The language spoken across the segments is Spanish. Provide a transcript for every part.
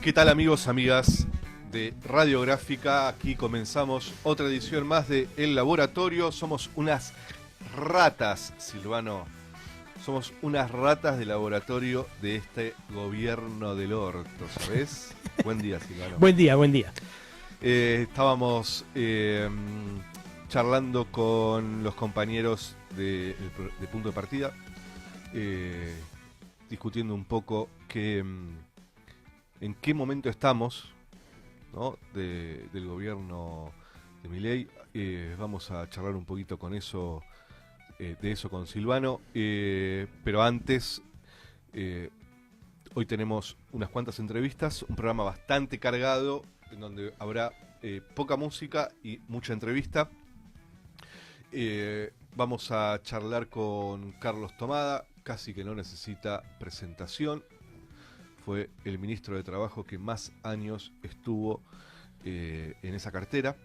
¿Qué tal, amigos, amigas de Radiográfica? Aquí comenzamos otra edición más de El Laboratorio. Somos unas ratas, Silvano. Somos unas ratas de laboratorio de este gobierno del orto, ¿sabes? Buen día, Silvano. Buen día, buen día. Estábamos charlando con los compañeros de Punto de Partida, discutiendo un poco en qué momento estamos, ¿no? del gobierno de Milei. Vamos a charlar un poquito con eso, de eso con Silvano, pero antes, hoy tenemos unas cuantas entrevistas, un programa bastante cargado, en donde habrá poca música y mucha entrevista. Vamos a charlar con Carlos Tomada, casi que no necesita presentación. Fue el ministro de Trabajo que más años estuvo en esa cartera.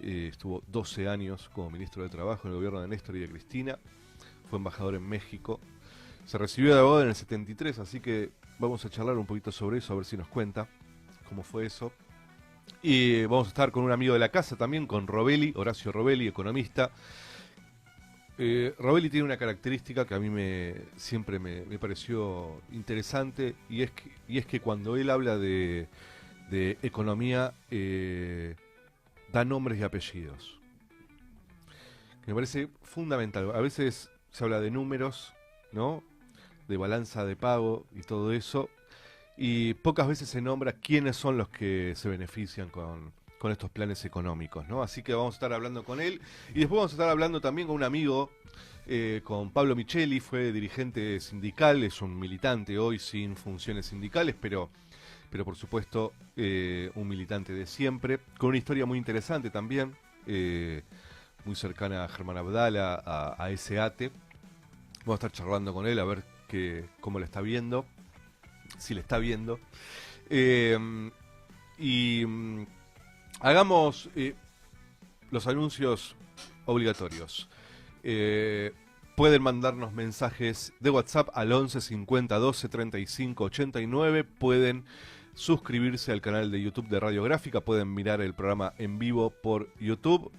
Estuvo 12 años como ministro de Trabajo en el gobierno de Néstor y de Cristina. Fue embajador en México. Se recibió de abogado en el 73, así que vamos a charlar un poquito sobre eso, a ver si nos cuenta cómo fue eso. Y vamos a estar con un amigo de la casa también, con Robelli, Horacio Robelli, economista. Robelli tiene una característica que a mí siempre me pareció interesante, y es que cuando él habla de economía, da nombres y apellidos, que me parece fundamental. A veces se habla de números, ¿no? De balanza de pago y todo eso, y pocas veces se nombra quiénes son los que se benefician con estos planes económicos, ¿no? Así que vamos a estar hablando con él, y después vamos a estar hablando también con un amigo, con Pablo Micheli. Fue dirigente sindical, es un militante hoy sin funciones sindicales, pero por supuesto un militante de siempre, con una historia muy interesante también, muy cercana a Germán Abdala, a ese ATE. Vamos a estar charlando con él a ver cómo le está viendo, si le está viendo. Hagamos los anuncios obligatorios. Pueden mandarnos mensajes de WhatsApp al 11 50 12 35 89. Pueden suscribirse al canal de YouTube de Radiográfica. Pueden mirar el programa en vivo por YouTube.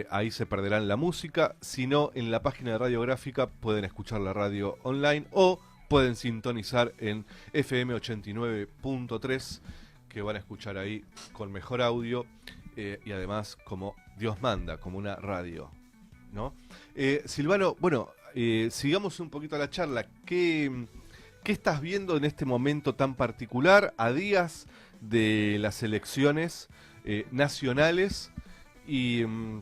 Ahí se perderán la música. Si no, en la página de Radiográfica pueden escuchar la radio online, o pueden sintonizar en FM 89.3, que van a escuchar ahí con mejor audio, y además como Dios manda, como una radio, ¿no? Silvano, bueno, sigamos un poquito la charla. ¿Qué estás viendo en este momento tan particular, a días de las elecciones nacionales, y en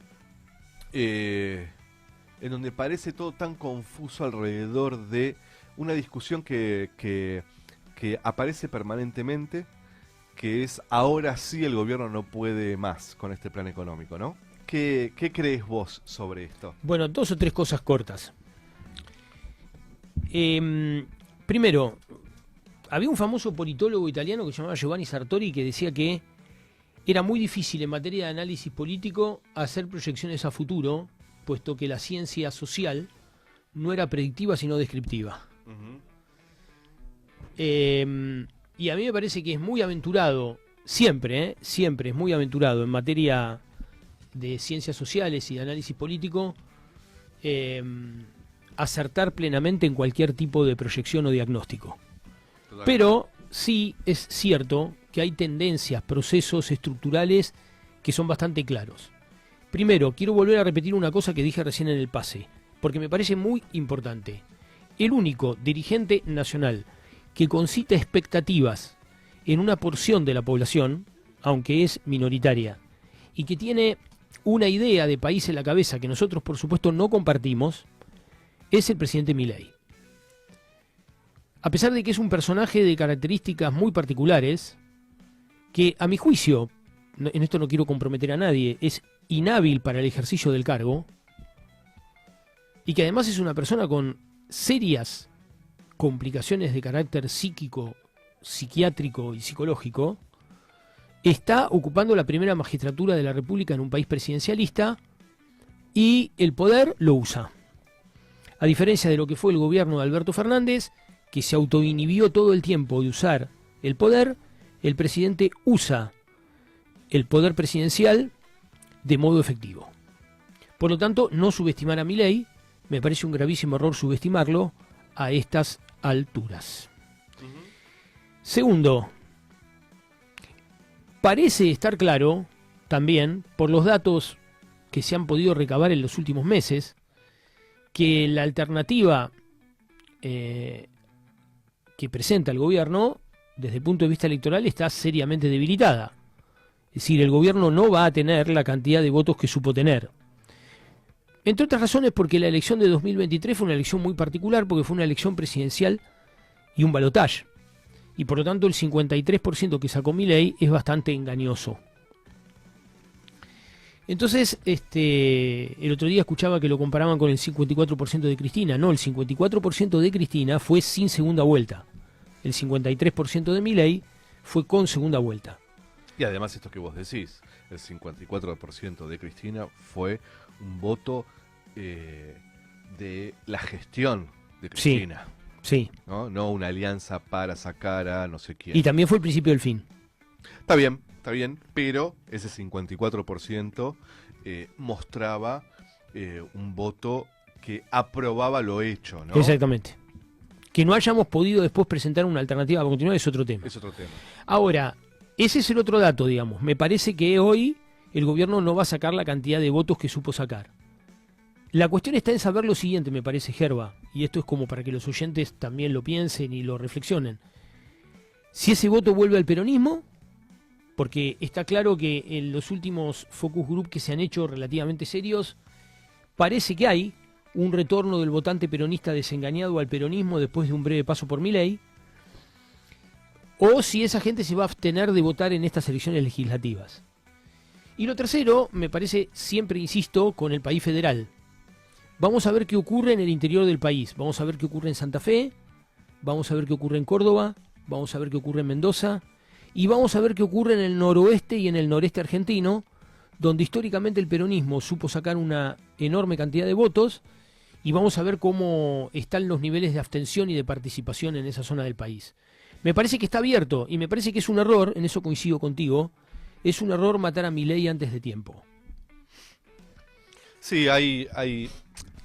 donde parece todo tan confuso alrededor de una discusión que aparece permanentemente, que es: ahora sí el gobierno no puede más con este plan económico, ¿no? ¿Qué crees vos sobre esto? Bueno, 2 o 3 cosas cortas. Primero, había un famoso politólogo italiano que se llamaba Giovanni Sartori, que decía que era muy difícil en materia de análisis político hacer proyecciones a futuro, puesto que la ciencia social no era predictiva sino descriptiva. Uh-huh. Y a mí me parece que es muy aventurado, siempre es muy aventurado en materia de ciencias sociales y de análisis político, acertar plenamente en cualquier tipo de proyección o diagnóstico. Totalmente. Pero sí es cierto que hay tendencias, procesos estructurales que son bastante claros. Primero, quiero volver a repetir una cosa que dije recién en el pase, porque me parece muy importante. El único dirigente nacional que concita expectativas en una porción de la población, aunque es minoritaria, y que tiene una idea de país en la cabeza que nosotros, por supuesto, no compartimos, es el presidente Milei. A pesar de que es un personaje de características muy particulares, que a mi juicio, en esto no quiero comprometer a nadie, es inhábil para el ejercicio del cargo, y que además es una persona con serias complicaciones de carácter psíquico, psiquiátrico y psicológico, está ocupando la primera magistratura de la República en un país presidencialista, y el poder lo usa. A diferencia de lo que fue el gobierno de Alberto Fernández, que se autoinhibió todo el tiempo de usar el poder, el presidente usa el poder presidencial de modo efectivo. Por lo tanto, no subestimar a Milei, me parece un gravísimo error subestimarlo a estas alturas. Segundo, parece estar claro también, por los datos que se han podido recabar en los últimos meses, que la alternativa que presenta el gobierno, desde el punto de vista electoral, está seriamente debilitada. Es decir, el gobierno no va a tener la cantidad de votos que supo tener. Entre otras razones porque la elección de 2023 fue una elección muy particular, porque fue una elección presidencial y un balotaje. Y por lo tanto el 53% que sacó Milei es bastante engañoso. Entonces, el otro día escuchaba que lo comparaban con el 54% de Cristina. No, el 54% de Cristina fue sin segunda vuelta. El 53% de Milei fue con segunda vuelta. Y además esto que vos decís, el 54% de Cristina fue un voto de la gestión de Cristina. Sí. No una alianza para sacar a no sé quién. Y también fue el principio del fin. Está bien, pero ese 54% mostraba un voto que aprobaba lo hecho, ¿no? Exactamente. Que no hayamos podido después presentar una alternativa para continuar es otro tema. Es otro tema. Ahora, ese es el otro dato, digamos. Me parece que hoy el gobierno no va a sacar la cantidad de votos que supo sacar. La cuestión está en saber lo siguiente, me parece, Gerba, y esto es como para que los oyentes también lo piensen y lo reflexionen. Si ese voto vuelve al peronismo, porque está claro que en los últimos focus group que se han hecho relativamente serios, parece que hay un retorno del votante peronista desengañado al peronismo después de un breve paso por Milei, o si esa gente se va a abstener de votar en estas elecciones legislativas. Y lo tercero, me parece, siempre insisto, con el país federal. Vamos a ver qué ocurre en el interior del país. Vamos a ver qué ocurre en Santa Fe, vamos a ver qué ocurre en Córdoba, vamos a ver qué ocurre en Mendoza, y vamos a ver qué ocurre en el noroeste y en el noreste argentino, donde históricamente el peronismo supo sacar una enorme cantidad de votos, y vamos a ver cómo están los niveles de abstención y de participación en esa zona del país. Me parece que está abierto, y me parece que es un error, en eso coincido contigo, es un error matar a Milei antes de tiempo. Sí,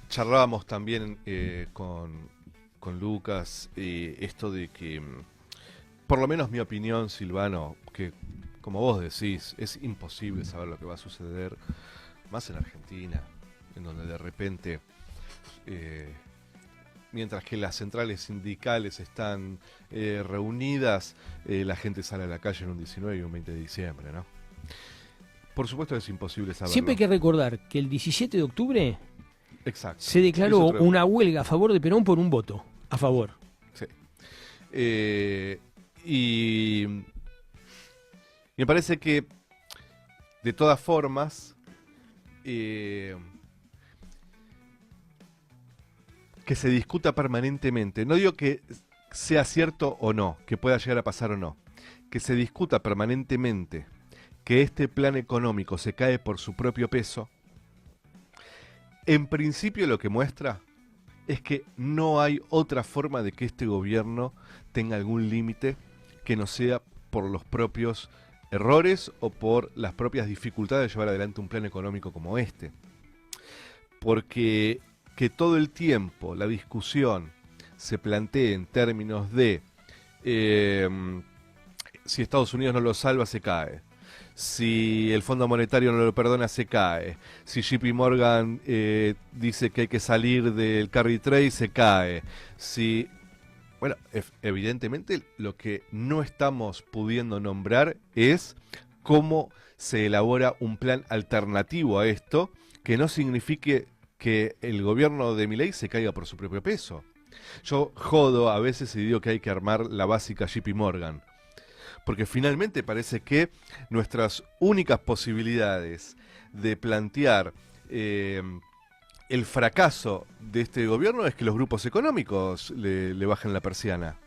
charlábamos también con Lucas esto de que, por lo menos mi opinión, Silvano, que como vos decís, es imposible saber lo que va a suceder, más en Argentina, en donde de repente, mientras que las centrales sindicales están reunidas, la gente sale a la calle en un 19 y un 20 de diciembre, ¿no? Por supuesto que es imposible saberlo. Siempre hay que recordar que el 17 de octubre exacto, se declaró una huelga a favor de Perón por un voto a favor. Sí. Y me parece que, de todas formas, que se discuta permanentemente, no digo que sea cierto o no, que pueda llegar a pasar o no, que se discuta permanentemente que este plan económico se cae por su propio peso, en principio lo que muestra es que no hay otra forma de que este gobierno tenga algún límite que no sea por los propios errores o por las propias dificultades de llevar adelante un plan económico como este. Porque que todo el tiempo la discusión se plantee en términos de si Estados Unidos no lo salva, se cae. Si el Fondo Monetario no lo perdona, se cae. Si JP Morgan dice que hay que salir del carry trade, se cae. Si, bueno, evidentemente lo que no estamos pudiendo nombrar es cómo se elabora un plan alternativo a esto, que no signifique que el gobierno de Milei se caiga por su propio peso. Yo jodo a veces y digo que hay que armar la básica JP Morgan, porque finalmente parece que nuestras únicas posibilidades de plantear el fracaso de este gobierno es que los grupos económicos le bajen la persiana.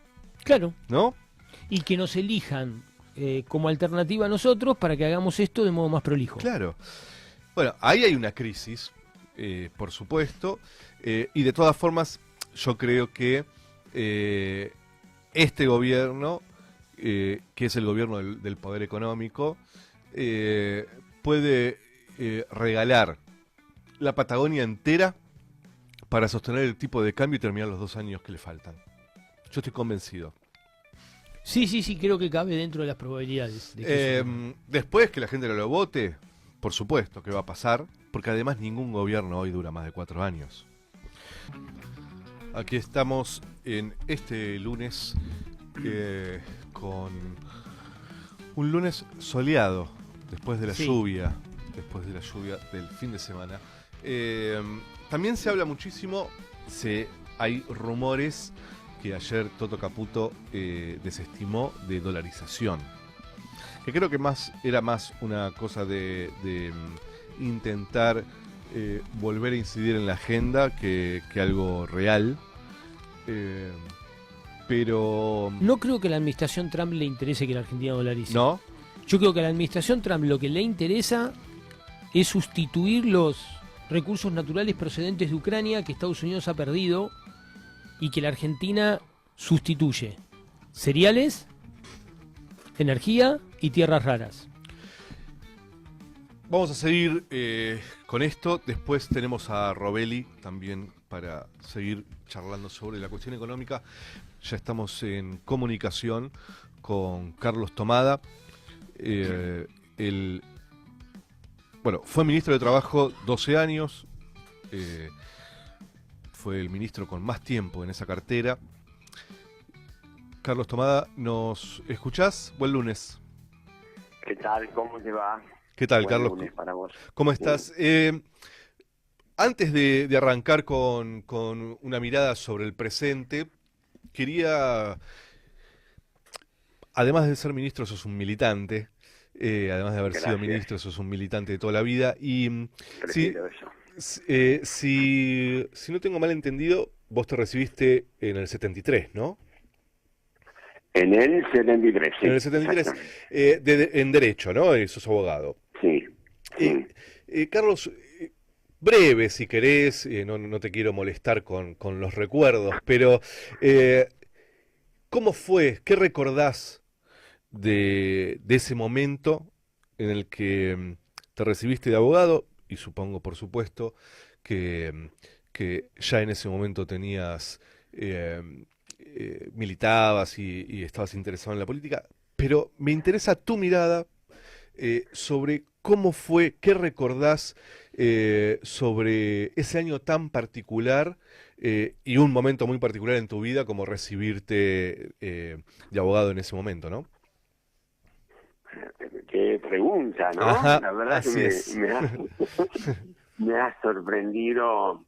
Claro. ¿No? Y que nos elijan como alternativa a nosotros para que hagamos esto de modo más prolijo. Claro. Bueno, ahí hay una crisis, por supuesto, y de todas formas yo creo que este gobierno que es el gobierno del poder económico, puede regalar la Patagonia entera para sostener el tipo de cambio y terminar los 2 años que le faltan. Yo estoy convencido. Sí, creo que cabe dentro de las probabilidades. De que después que la gente lo vote, por supuesto que va a pasar, porque además ningún gobierno hoy dura más de 4 años. Aquí estamos en este lunes con un lunes soleado, después de la lluvia del fin de semana. También se habla muchísimo, hay rumores que ayer Toto Caputo desestimó de dolarización, que creo que era más una cosa de intentar volver a incidir en la agenda que algo real. Pero no creo que a la administración Trump le interese que la Argentina dolarice. ¿No? Yo creo que a la administración Trump lo que le interesa es sustituir los recursos naturales procedentes de Ucrania que Estados Unidos ha perdido y que la Argentina sustituye. Cereales, energía y tierras raras. Vamos a seguir con esto. Después tenemos a Robelli también para seguir charlando sobre la cuestión económica. Ya estamos en comunicación con Carlos Tomada. Fue ministro de Trabajo 12 años. Fue el ministro con más tiempo en esa cartera. Carlos Tomada, ¿nos escuchás? Buen lunes. ¿Qué tal? ¿Cómo te va? ¿Qué tal, Buen Carlos? lunes para vos. ¿Cómo estás? Antes de arrancar con una mirada sobre el presente, quería, además de ser ministro, sos un militante, además de haber sido ministro, sos un militante de toda la vida, y si no tengo mal entendido, vos te recibiste en el 73, ¿no? En el 73, sí. En el 73, en Derecho, ¿no? Sos abogado. Sí. Carlos, breve si querés, no te quiero molestar con los recuerdos, pero ¿cómo fue? ¿Qué recordás de ese momento en el que te recibiste de abogado? Y supongo, por supuesto, que ya en ese momento tenías, militabas y estabas interesado en la política, pero me interesa tu mirada sobre cómo fue, qué recordás sobre ese año tan particular y un momento muy particular en tu vida como recibirte de abogado en ese momento, ¿no? Qué pregunta, ¿no? Ajá, la verdad que me ha sorprendido,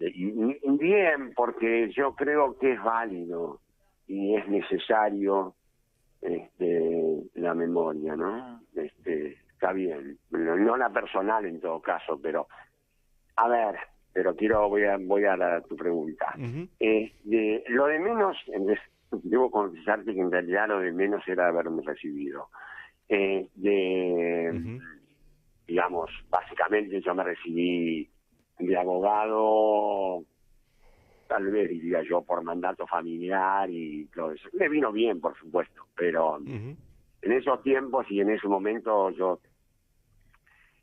y bien, porque yo creo que es válido y es necesario la memoria, ¿no? Está bien, no la personal en todo caso, pero a ver, voy a tu pregunta. Uh-huh. Lo de menos, debo confesarte que en realidad lo de menos era haberme recibido. Uh-huh. Digamos, básicamente yo me recibí de abogado, tal vez diría yo, por mandato familiar y todo eso. Me vino bien, por supuesto, pero Uh-huh. en esos tiempos y en ese momento yo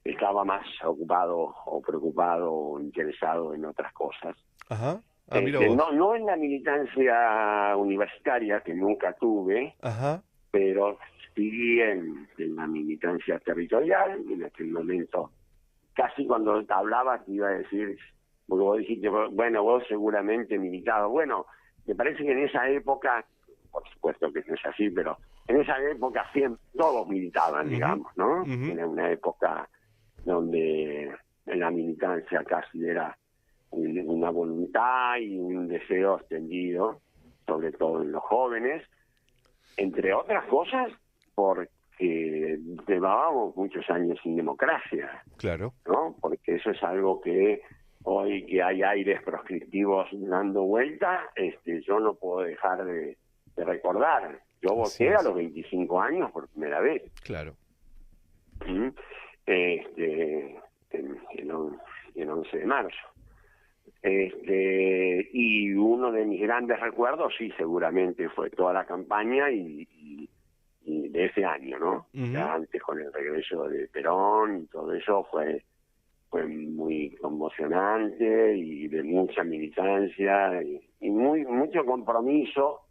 estaba más ocupado o preocupado o interesado en otras cosas. Ajá. Mira vos. No en la militancia universitaria, que nunca tuve, Ajá. pero sí en la militancia territorial. En aquel momento, casi cuando te hablaba te iba a decir, porque vos dijiste, bueno, vos seguramente militado. Bueno, me parece que en esa época, por supuesto que no es así, pero en esa época siempre todos militaban, Uh-huh. digamos, ¿no? Uh-huh. Era una época donde la militancia casi era una voluntad y un deseo extendido, sobre todo en los jóvenes, entre otras cosas porque llevábamos muchos años sin democracia. Claro. ¿No? Porque eso es algo que hoy que hay aires proscriptivos dando vuelta, yo no puedo dejar de recordar. Yo voté a los 25 años por primera vez. Claro. El 11 de marzo. Y uno de mis grandes recuerdos, sí, seguramente fue toda la campaña y de ese año, ¿no? Ya antes con el regreso de Perón y todo eso fue muy conmocionante y de mucha militancia y mucho compromiso,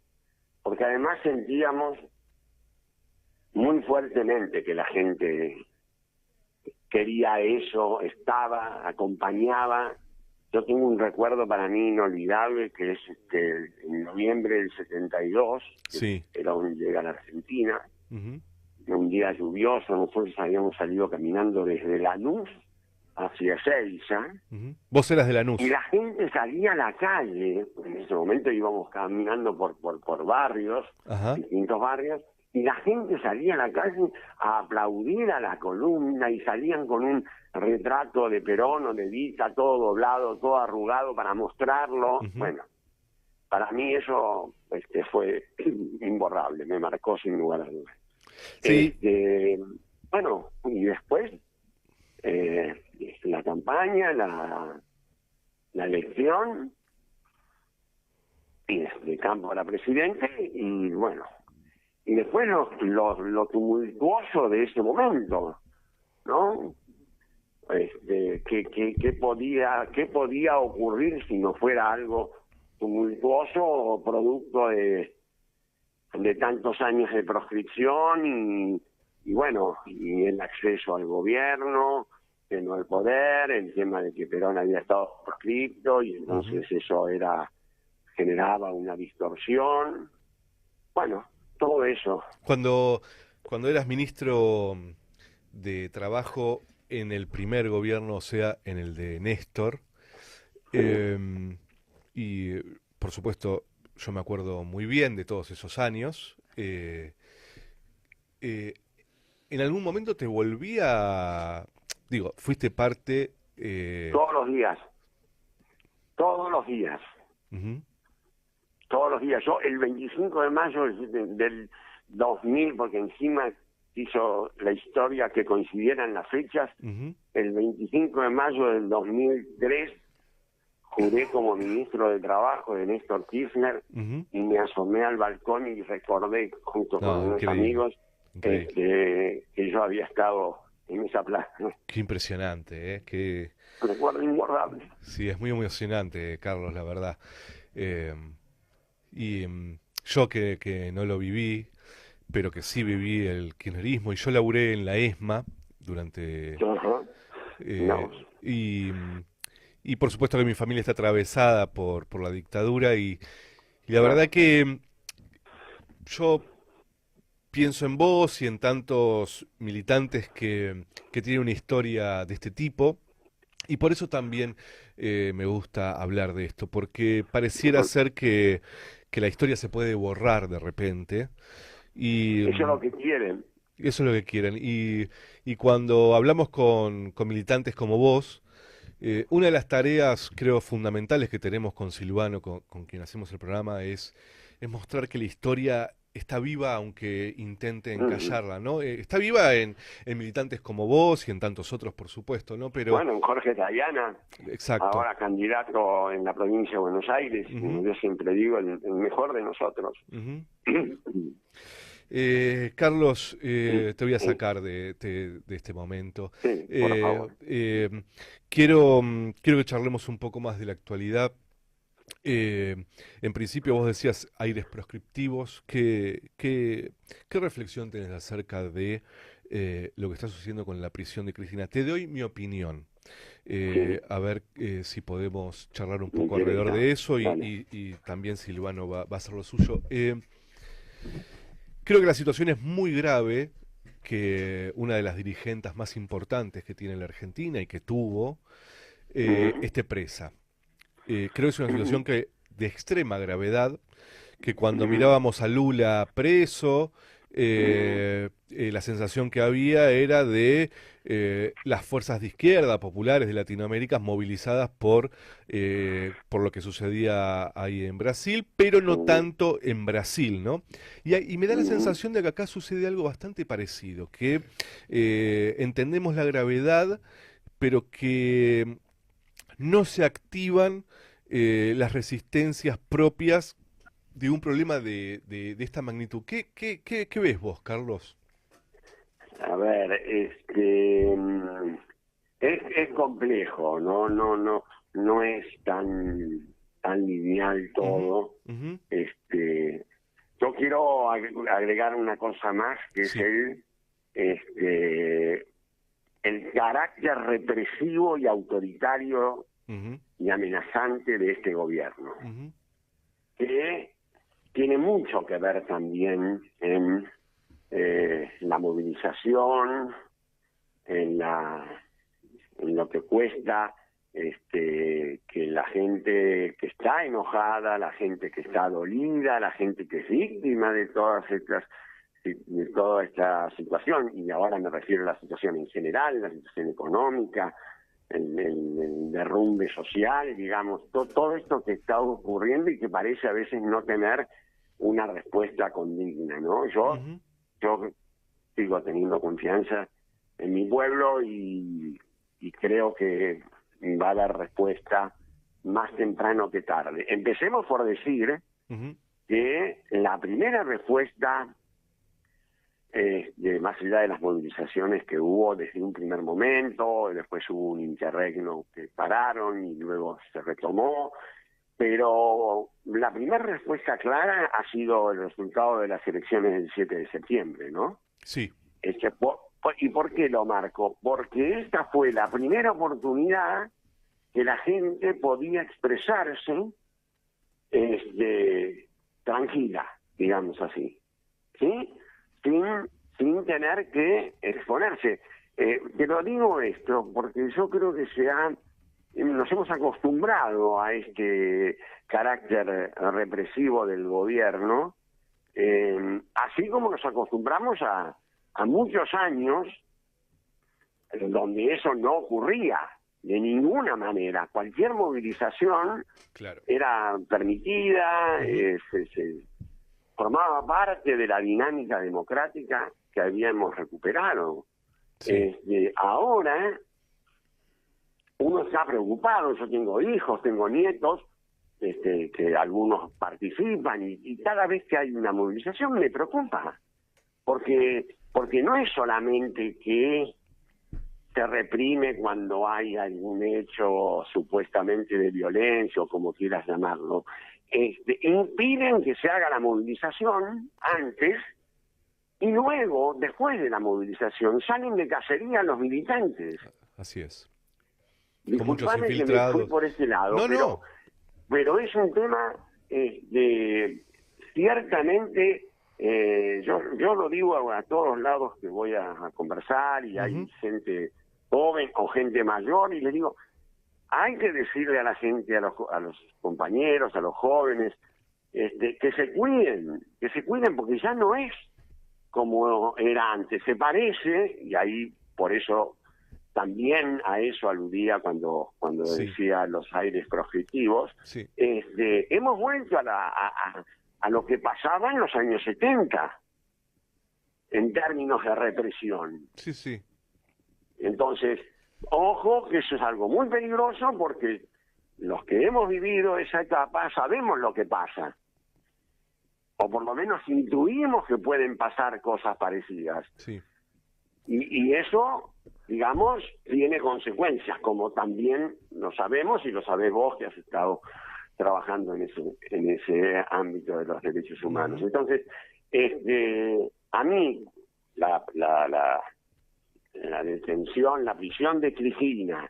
porque además sentíamos muy fuertemente que la gente quería eso, estaba, acompañaba. Yo tengo un recuerdo para mí inolvidable, que es en noviembre del 72, Sí. Perón llega a la Argentina, un día lluvioso, nosotros habíamos salido caminando desde Lanús hacia Ezeiza. Vos eras de Lanús. Y la gente salía a la calle, en ese momento íbamos caminando por barrios, distintos barrios, y la gente salía a la calle a aplaudir a la columna y salían con un retrato de Perón o de Evita, todo doblado, todo arrugado para mostrarlo. Bueno, para mí eso fue imborrable, me marcó sin lugar a dudas. Sí. Bueno, y después la campaña, la elección, y de Campo era presidente, y bueno, y después lo tumultuoso de ese momento, ¿no? ¿Qué podía ocurrir si no fuera algo tumultuoso o producto de tantos años de proscripción y bueno, y el acceso al gobierno, no al poder, el tema de que Perón había estado proscripto y entonces eso generaba una distorsión. Bueno, todo eso. Cuando eras ministro de Trabajo en el primer gobierno, o sea, en el de Néstor, y por supuesto yo me acuerdo muy bien de todos esos años, ¿en algún momento te volvía, digo, fuiste parte... Todos los días. Todos los días. Yo el 25 de mayo del 2000, porque encima hizo la historia que coincidieran las fechas, el 25 de mayo del 2003 juré como ministro de Trabajo de Néstor Kirchner y me asomé al balcón y recordé junto con unos amigos que yo había estado en esa plaza. Qué impresionante, ¿eh? Qué... Recuerdo imborrable. Sí, es muy emocionante, Carlos, la verdad. Yo que no lo viví, pero que sí viví el kirchnerismo, y yo laburé en la ESMA durante... y por supuesto que mi familia está atravesada por la dictadura, y la verdad que yo pienso en vos y en tantos militantes que tienen una historia de este tipo, y por eso también me gusta hablar de esto, porque pareciera ser que la historia se puede borrar de repente. Y eso es lo que quieren. Eso es lo que quieren. Y cuando hablamos con militantes como vos, una de las tareas, creo, fundamentales que tenemos con Silvano, con quien hacemos el programa, es mostrar que la historia está viva, aunque intenten callarla, ¿no? Está viva en militantes como vos y en tantos otros, por supuesto, ¿no? Pero bueno, en Jorge Tayana, exacto, ahora candidato en la provincia de Buenos Aires, yo siempre digo, el mejor de nosotros. Carlos, te voy a sacar de este momento. Sí, por favor. Quiero que charlemos un poco más de la actualidad. En principio vos decías aires proscriptivos. ¿Qué reflexión tenés acerca de lo que está sucediendo con la prisión de Cristina? Te doy mi opinión. A ver si podemos charlar un poco alrededor de eso y también Silvano va a hacer lo suyo. Creo que la situación es muy grave, que una de las dirigentes más importantes que tiene la Argentina y que tuvo esté presa. Creo que es una situación de extrema gravedad, que cuando mirábamos a Lula preso, la sensación que había era de las fuerzas de izquierda populares de Latinoamérica movilizadas por lo que sucedía ahí en Brasil, pero no tanto en Brasil, ¿no? Y me da la sensación de que acá sucede algo bastante parecido, que entendemos la gravedad, pero que no se activan las resistencias propias de un problema de esta magnitud. ¿Qué ves vos, Carlos? A ver, es complejo, no es tan lineal todo. Uh-huh. Yo quiero agregar una cosa más, que Sí. es el carácter represivo y autoritario Uh-huh. y amenazante de este gobierno, Uh-huh. que tiene mucho que ver también en la movilización, en lo que cuesta que la gente que está enojada, la gente que está dolida, la gente que es víctima de toda esta situación, y ahora me refiero a la situación en general, la situación económica, el derrumbe social, digamos, todo esto que está ocurriendo y que parece a veces no tener una respuesta condigna, ¿no? Yo sigo teniendo confianza en mi pueblo y creo que va a haber respuesta más temprano que tarde. Empecemos por decir que la primera respuesta, más allá de las movilizaciones que hubo desde un primer momento, después hubo un interregno que pararon y luego se retomó, pero la primera respuesta clara ha sido el resultado de las elecciones del 7 de septiembre, ¿no? Sí. ¿Y por qué lo marco? Porque esta fue la primera oportunidad que la gente podía expresarse tranquila, digamos así, ¿sí? Sin tener que exponerse. Te lo digo esto porque yo creo que nos hemos acostumbrado a este carácter represivo del gobierno, así como nos acostumbramos a muchos años donde eso no ocurría de ninguna manera. Cualquier movilización era permitida, se formaba parte de la dinámica democrática que habíamos recuperado. Sí. Ahora uno está preocupado, yo tengo hijos, tengo nietos, que algunos participan y cada vez que hay una movilización me preocupa, porque no es solamente que se reprime cuando hay algún hecho supuestamente de violencia o como quieras llamarlo, impiden que se haga la movilización antes y luego, después de la movilización, salen de cacería los militantes. Así es. Disculpame que me fui por ese lado, pero es un tema ciertamente, yo lo digo a todos lados que voy a conversar y hay gente joven o gente mayor y les digo, hay que decirle a la gente, a los compañeros, a los jóvenes, que se cuiden porque ya no es como era antes, se parece, y ahí por eso también a eso aludía cuando decía los aires proscriptivos. Sí. Hemos vuelto a lo que pasaba en los años 70 en términos de represión. Sí, sí. Entonces, ojo que eso es algo muy peligroso porque los que hemos vivido esa etapa sabemos lo que pasa. O por lo menos intuimos que pueden pasar cosas parecidas. Sí. Y eso, digamos, tiene consecuencias, como también lo sabemos y lo sabés vos que has estado trabajando en ese ámbito de los derechos humanos. Entonces, a mí la detención, la prisión de Cristina,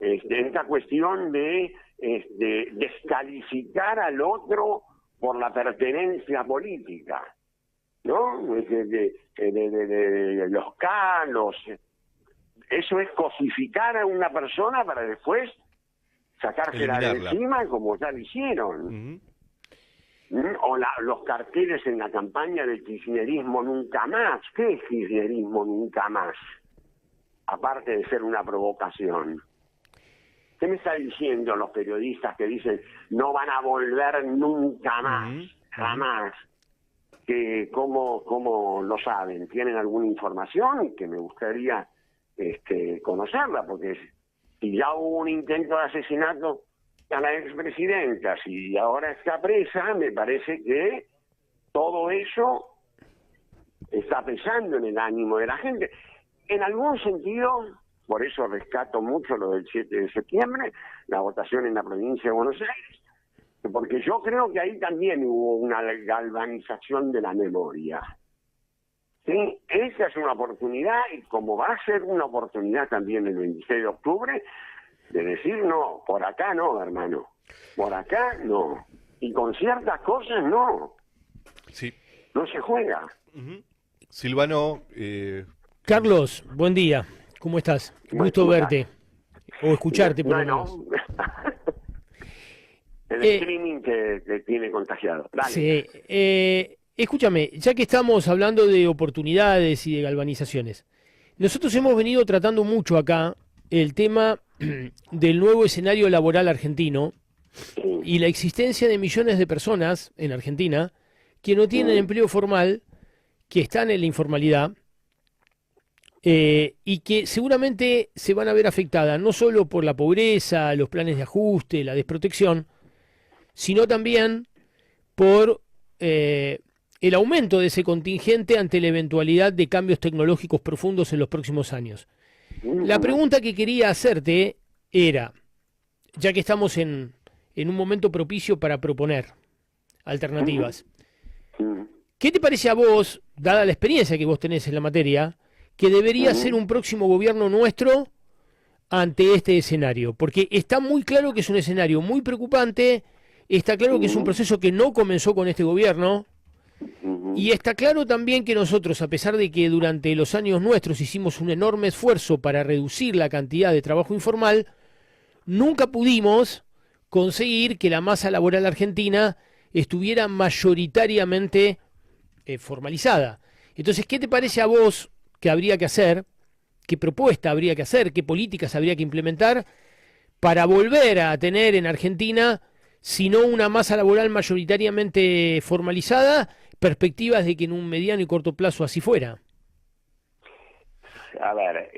esta cuestión de descalificar al otro por la pertenencia política, ¿no? De los calos, eso es cosificar a una persona para después sacársela de encima como ya lo hicieron. O los carteles en la campaña del kirchnerismo nunca más. ¿Qué es kirchnerismo nunca más? Aparte de ser una provocación. ¿Qué me está diciendo los periodistas que dicen no van a volver nunca más, jamás? ¿Cómo lo saben? ¿Tienen alguna información que me gustaría conocerla? Porque si ya hubo un intento de asesinato a la expresidenta, si ahora está presa, me parece que todo eso está pesando en el ánimo de la gente. En algún sentido, por eso rescato mucho lo del 7 de septiembre, la votación en la provincia de Buenos Aires, porque yo creo que ahí también hubo una galvanización de la memoria. ¿Sí? Esa es una oportunidad, y como va a ser una oportunidad también el 26 de octubre, de decir, no, por acá no, hermano, por acá no, y con ciertas cosas no, Sí. no se juega. Silvano, Carlos, buen día. ¿Cómo estás? Buen Gusto día. verte o escucharte por lo menos. Bueno, el streaming te tiene contagiado. Dale. Sí. Escúchame, ya que estamos hablando de oportunidades y de galvanizaciones, nosotros hemos venido tratando mucho acá el tema del nuevo escenario laboral argentino y la existencia de millones de personas en Argentina que no tienen empleo formal, que están en la informalidad y que seguramente se van a ver afectadas no solo por la pobreza, los planes de ajuste, la desprotección, sino también por el aumento de ese contingente ante la eventualidad de cambios tecnológicos profundos en los próximos años. La pregunta que quería hacerte era, ya que estamos en un momento propicio para proponer alternativas, ¿qué te parece a vos, dada la experiencia que vos tenés en la materia, que debería ser un próximo gobierno nuestro ante este escenario? Porque está muy claro que es un escenario muy preocupante, está claro que es un proceso que no comenzó con este gobierno, y está claro también que nosotros, a pesar de que durante los años nuestros hicimos un enorme esfuerzo para reducir la cantidad de trabajo informal, nunca pudimos conseguir que la masa laboral argentina estuviera mayoritariamente formalizada. Entonces, ¿qué te parece a vos que habría que hacer? ¿Qué propuesta habría que hacer? ¿Qué políticas habría que implementar para volver a tener en Argentina, si no una masa laboral mayoritariamente formalizada, perspectivas de que en un mediano y corto plazo así fuera? A ver,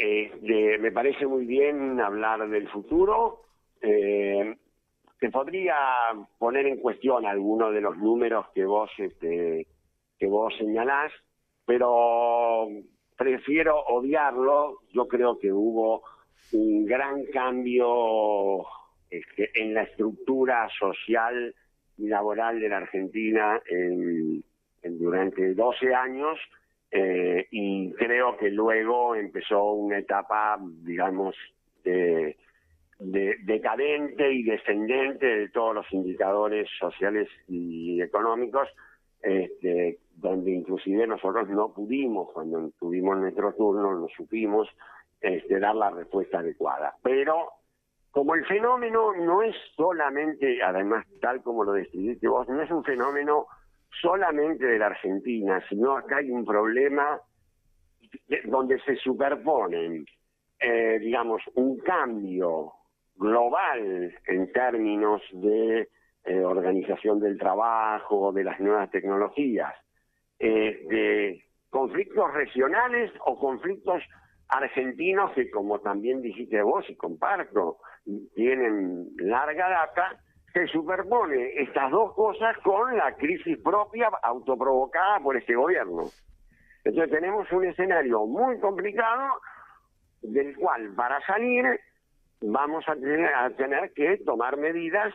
me parece muy bien hablar del futuro. Te podría poner en cuestión algunos de los números que vos señalás, pero prefiero obviarlo. Yo creo que hubo un gran cambio en la estructura social y laboral de la Argentina durante 12 años, y creo que luego empezó una etapa, digamos, decadente y descendente de todos los indicadores sociales y económicos, donde inclusive nosotros no pudimos, cuando tuvimos nuestro turno, no supimos dar la respuesta adecuada. Pero como el fenómeno no es solamente, además, tal como lo describiste vos, no es un fenómeno solamente de la Argentina, sino acá hay un problema donde se superponen, digamos, un cambio global en términos de organización del trabajo, de las nuevas tecnologías, de conflictos regionales o conflictos argentinos que, como también dijiste vos y comparto, tienen larga data. Se superpone estas dos cosas con la crisis propia autoprovocada por este gobierno. Entonces tenemos un escenario muy complicado del cual, para salir, vamos a tener que tomar medidas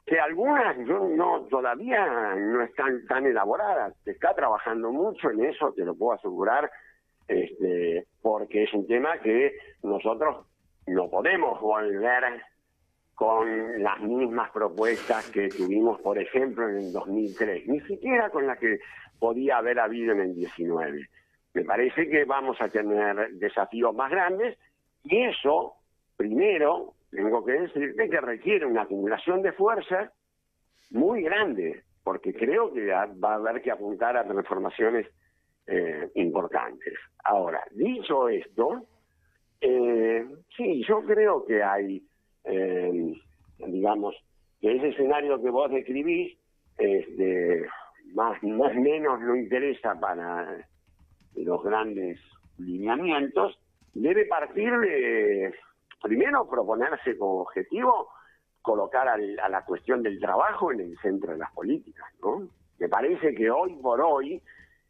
que algunas todavía no están tan elaboradas. Se está trabajando mucho en eso, te lo puedo asegurar, porque es un tema que nosotros no podemos volver con las mismas propuestas que tuvimos, por ejemplo, en el 2003, ni siquiera con las que podía haber habido en el 19. Me parece que vamos a tener desafíos más grandes, y eso, primero, tengo que decirte que requiere una acumulación de fuerzas muy grande, porque creo que va a haber que apuntar a transformaciones importantes. Ahora, dicho esto, sí, yo creo que hay, digamos, que ese escenario que vos describís, más o menos no interesa para los grandes lineamientos, debe partir primero proponerse como objetivo colocar a la cuestión del trabajo en el centro de las políticas, ¿no? Me parece que hoy por hoy,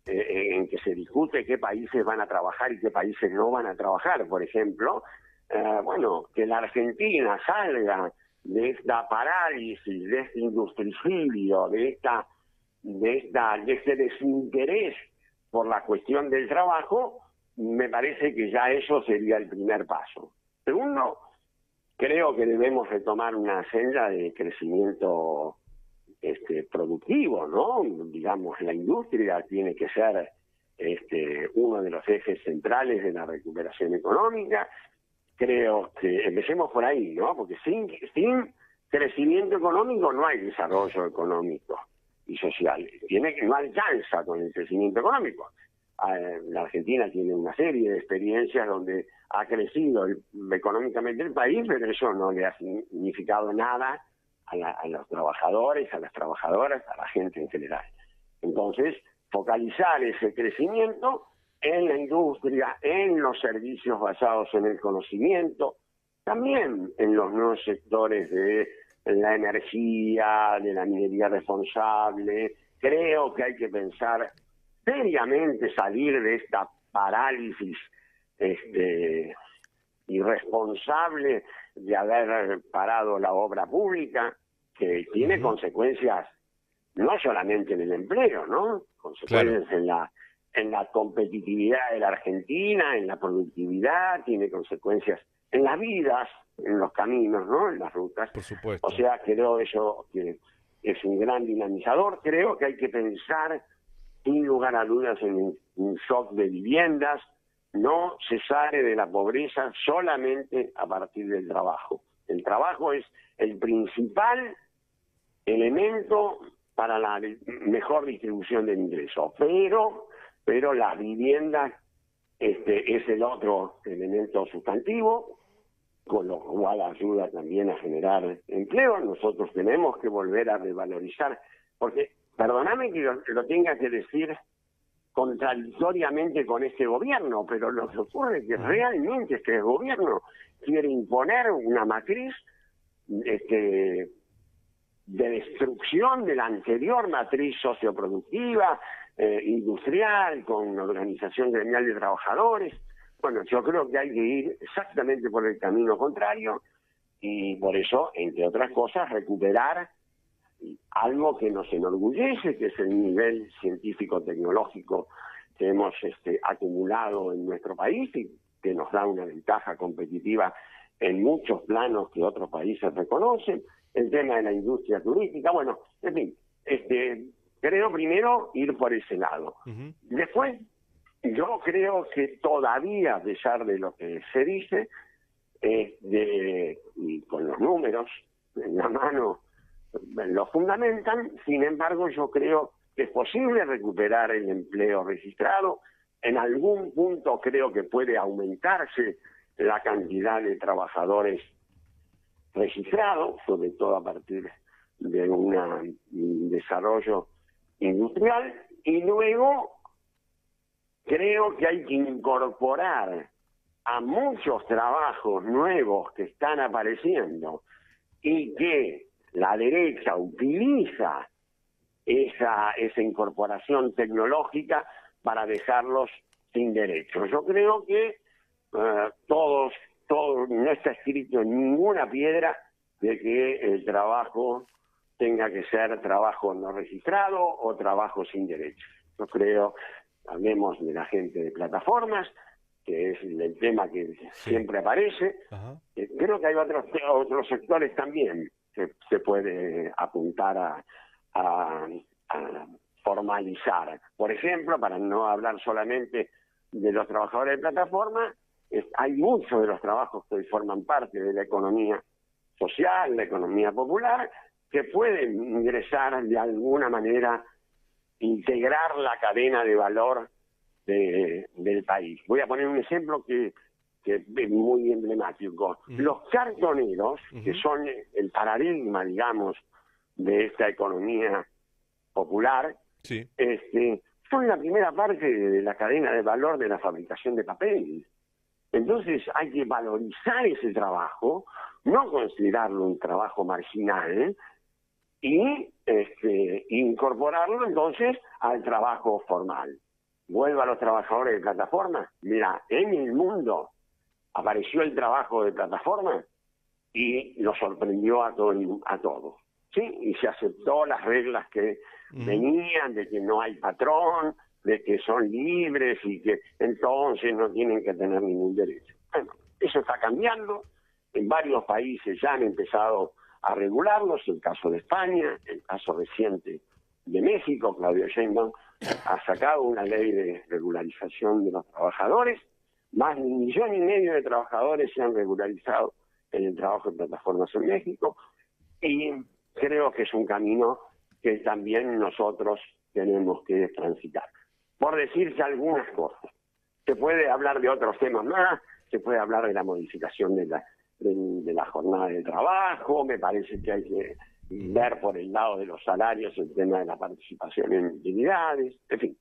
en que se discute qué países van a trabajar y qué países no van a trabajar, por ejemplo, que la Argentina salga de esta parálisis, de este industricidio, de este desinterés por la cuestión del trabajo, me parece que ya eso sería el primer paso. Segundo, creo que debemos retomar una senda de crecimiento productivo, ¿no? Digamos, la industria tiene que ser uno de los ejes centrales de la recuperación económica. Creo que empecemos por ahí, ¿no? Porque sin crecimiento económico no hay desarrollo económico y social. No alcanza con el crecimiento económico. La Argentina tiene una serie de experiencias donde ha crecido económicamente el país, pero eso no le ha significado nada a los trabajadores, a las trabajadoras, a la gente en general. Entonces, focalizar ese crecimiento en la industria, en los servicios basados en el conocimiento, también en los nuevos sectores de la energía, de la minería responsable. Creo que hay que pensar seriamente salir de esta parálisis irresponsable de haber parado la obra pública, que tiene consecuencias no solamente en el empleo, ¿no? Consecuencias en la competitividad de la Argentina, en la productividad, tiene consecuencias en las vidas, en los caminos, ¿no? En las rutas. Por supuesto. O sea, creo eso que es un gran dinamizador. Creo que hay que pensar, sin lugar a dudas, en un shock de viviendas. No se sale de la pobreza solamente a partir del trabajo. El trabajo es el principal elemento para la mejor distribución del ingreso, pero las viviendas es el otro elemento sustantivo, con lo cual ayuda también a generar empleo. Nosotros tenemos que volver a revalorizar, porque, perdóname que lo tenga que decir contradictoriamente con este gobierno, pero lo que ocurre es que realmente este gobierno quiere imponer una matriz de destrucción de la anterior matriz socioproductiva, industrial, con una organización gremial de trabajadores. Bueno, yo creo que hay que ir exactamente por el camino contrario y por eso, entre otras cosas, recuperar algo que nos enorgullece, que es el nivel científico-tecnológico que hemos acumulado en nuestro país y que nos da una ventaja competitiva en muchos planos que otros países reconocen. El tema de la industria turística, bueno, en fin, creo primero ir por ese lado. Después, yo creo que todavía, a pesar de lo que se dice, y con los números en la mano, lo fundamentan. Sin embargo, yo creo que es posible recuperar el empleo registrado. En algún punto creo que puede aumentarse la cantidad de trabajadores registrados, sobre todo a partir de un desarrollo industrial. Y luego creo que hay que incorporar a muchos trabajos nuevos que están apareciendo y que la derecha utiliza esa incorporación tecnológica para dejarlos sin derechos. Yo creo que todo no está escrito en ninguna piedra de que el trabajo tenga que ser trabajo no registrado o trabajo sin derechos. Yo creo, hablemos de la gente de plataformas, que es el tema que siempre aparece. Creo que hay otros sectores también que se puede apuntar a formalizar. Por ejemplo, para no hablar solamente de los trabajadores de plataforma, hay muchos de los trabajos que hoy forman parte de la economía social, la economía popular, que pueden ingresar de alguna manera, integrar la cadena de valor del país. Voy a poner un ejemplo que es muy emblemático. Los cartoneros, que son el paradigma, digamos, de esta economía popular, son la primera parte de la cadena de valor de la fabricación de papel. Entonces hay que valorizar ese trabajo, no considerarlo un trabajo marginal, y incorporarlo entonces al trabajo formal. Vuelvo a los trabajadores de plataforma. Mira, en el mundo apareció el trabajo de plataforma y nos sorprendió a todos. ¿Sí? Y se aceptó las reglas que venían, de que no hay patrón, de que son libres y que entonces no tienen que tener ningún derecho. Bueno, eso está cambiando. En varios países ya han empezado a regularlos, el caso de España, el caso reciente de México, Claudio Sheinbaum ha sacado una ley de regularización de los trabajadores, más de 1,5 millones de trabajadores se han regularizado en el trabajo de plataformas en México, y creo que es un camino que también nosotros tenemos que transitar. Por decirse algunas cosas, se puede hablar de otros temas más, se puede hablar de la modificación de la jornada de trabajo, me parece que hay que ver por el lado de los salarios el tema de la participación en utilidades, en fin.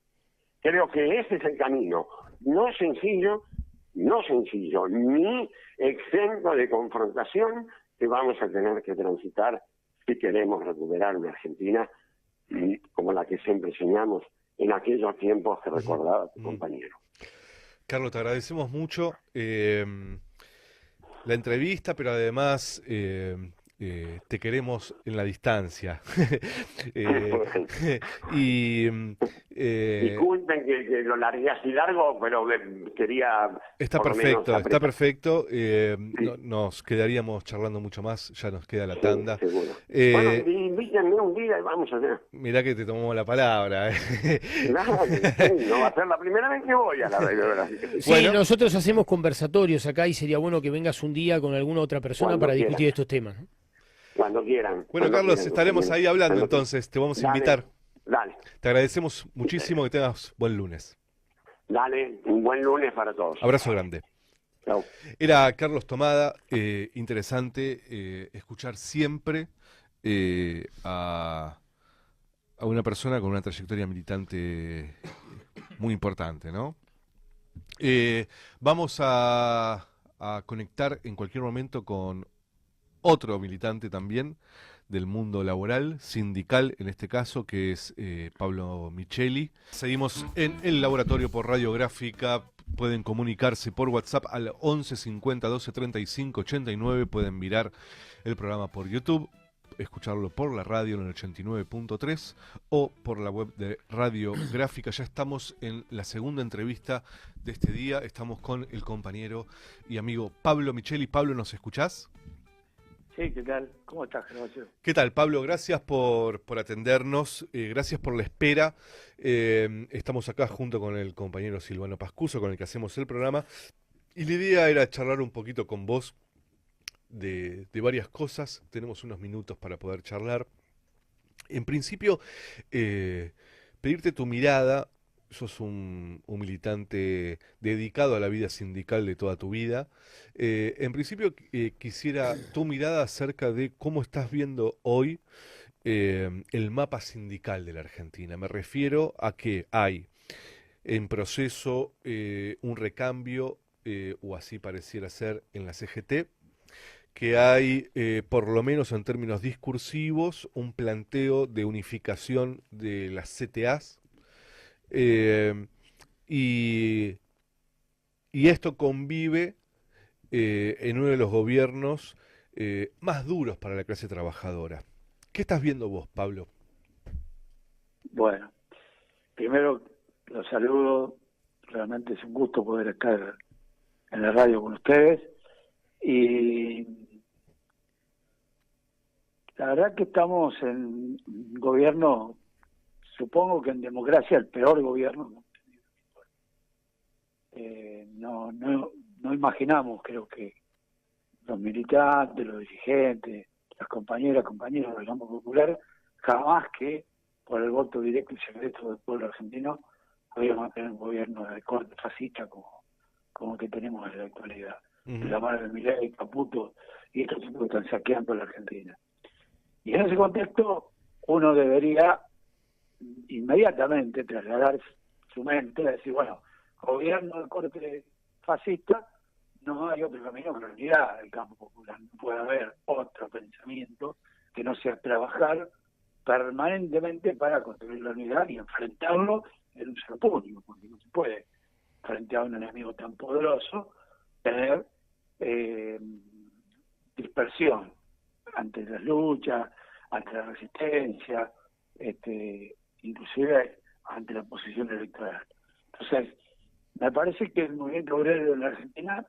Creo que ese es el camino, no sencillo, ni exento de confrontación, que vamos a tener que transitar si queremos recuperar una Argentina como la que siempre soñamos en aquellos tiempos que recordaba tu compañero. Carlos, te agradecemos mucho la entrevista, pero además te queremos en la distancia. Disculpen que lo largué así largo, pero quería... Está perfecto. Nos quedaríamos charlando mucho más, ya nos queda la tanda. Seguro. Bueno, invítenme un día y vamos a hacer. Mirá que te tomamos la palabra. No va a ser la primera vez que voy a la radio. Sí, bueno, nosotros hacemos conversatorios acá y sería bueno que vengas un día con alguna otra persona para discutir estos temas, ¿no? Cuando quieran. Bueno, Carlos, estaremos ahí hablando entonces, te vamos a invitar. Dale. Te agradecemos muchísimo, que tengas buen lunes. Dale, un buen lunes para todos. Abrazo grande. Chau. Era Carlos Tomada, interesante escuchar siempre a una persona con una trayectoria militante muy importante, ¿no? Vamos a conectar en cualquier momento con otro militante también del mundo laboral, sindical en este caso, que es Pablo Micheli. Seguimos en el laboratorio por Radiográfica. Pueden comunicarse por WhatsApp al 11 50 12 35 89. Pueden mirar el programa por YouTube, escucharlo por la radio en el 89.3 o por la web de Radiográfica. Ya estamos en la segunda entrevista de este día. Estamos con el compañero y amigo Pablo Micheli. Pablo, ¿nos escuchás? Sí, ¿qué tal? ¿Cómo estás, Gervasio? ¿Qué tal, Pablo? Gracias por atendernos, gracias por la espera. Estamos acá junto con el compañero Silvano Pascuso, con el que hacemos el programa, y la idea era charlar un poquito con vos de varias cosas. Tenemos unos minutos para poder charlar. En principio, pedirte tu mirada. Sos un militante dedicado a la vida sindical de toda tu vida. En principio, quisiera tu mirada acerca de cómo estás viendo hoy el mapa sindical de la Argentina. Me refiero a que hay en proceso un recambio, o así pareciera ser, en la CGT, que hay, por lo menos en términos discursivos, un planteo de unificación de las CTAs, y esto convive en uno de los gobiernos más duros para la clase trabajadora. ¿Qué estás viendo vos, Pablo? Bueno, primero los saludo, realmente es un gusto poder estar en la radio con ustedes, y la verdad que estamos en un gobierno, supongo que en democracia el peor gobierno. No imaginamos, creo que los militantes, los dirigentes, las compañeros del campo popular, jamás que por el voto directo y secreto del pueblo argentino podíamos tener un gobierno de corte fascista como el que tenemos en la actualidad. La mano de Milei, Caputo y estos tipos que están saqueando a la Argentina. Y en ese contexto uno debería inmediatamente trasladar su mente a decir, bueno, gobierno de corte fascista, no hay otro camino que la unidad del campo popular. No puede haber otro pensamiento que no sea trabajar permanentemente para construir la unidad y enfrentarlo en un solo puño, porque no se puede, frente a un enemigo tan poderoso, tener dispersión ante las luchas, ante la resistencia, inclusive ante la posición electoral. Entonces, me parece que el movimiento obrero en la Argentina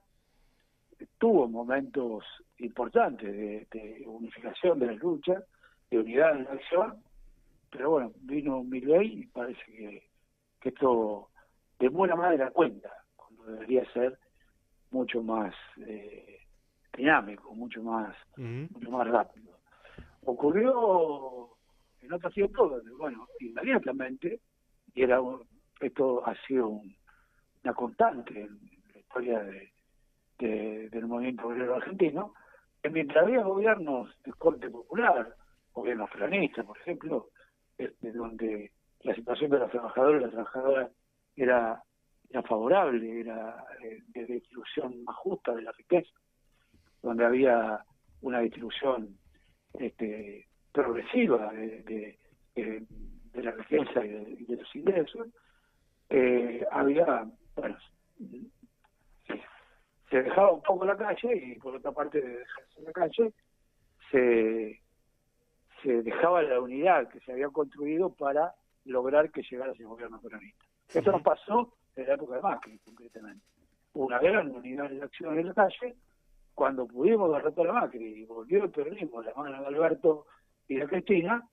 tuvo momentos importantes de unificación de las luchas, de unidad en la acción, pero bueno, vino Milei y parece que esto de buena manera cuenta, cuando debería ser mucho más dinámico, mucho más rápido. Ocurrió en otro tiempo, bueno, inmediatamente, y esto ha sido una constante en la historia del movimiento obrero argentino, que mientras había gobiernos de corte popular, gobiernos peronistas, por ejemplo, donde la situación de los trabajadores y las trabajadoras era favorable, era de distribución más justa de la riqueza, donde había una distribución progresiva de la riqueza y de los ingresos, había, bueno, se dejaba un poco la calle y por otra parte de dejarse la calle se dejaba la unidad que se había construido para lograr que llegara ese gobierno peronista. Esto nos pasó en la época de Macri, concretamente. Hubo una gran unidad de acción en la calle. Cuando pudimos derrotar a Macri y volvió el peronismo de la mano de Alberto y de Cristina,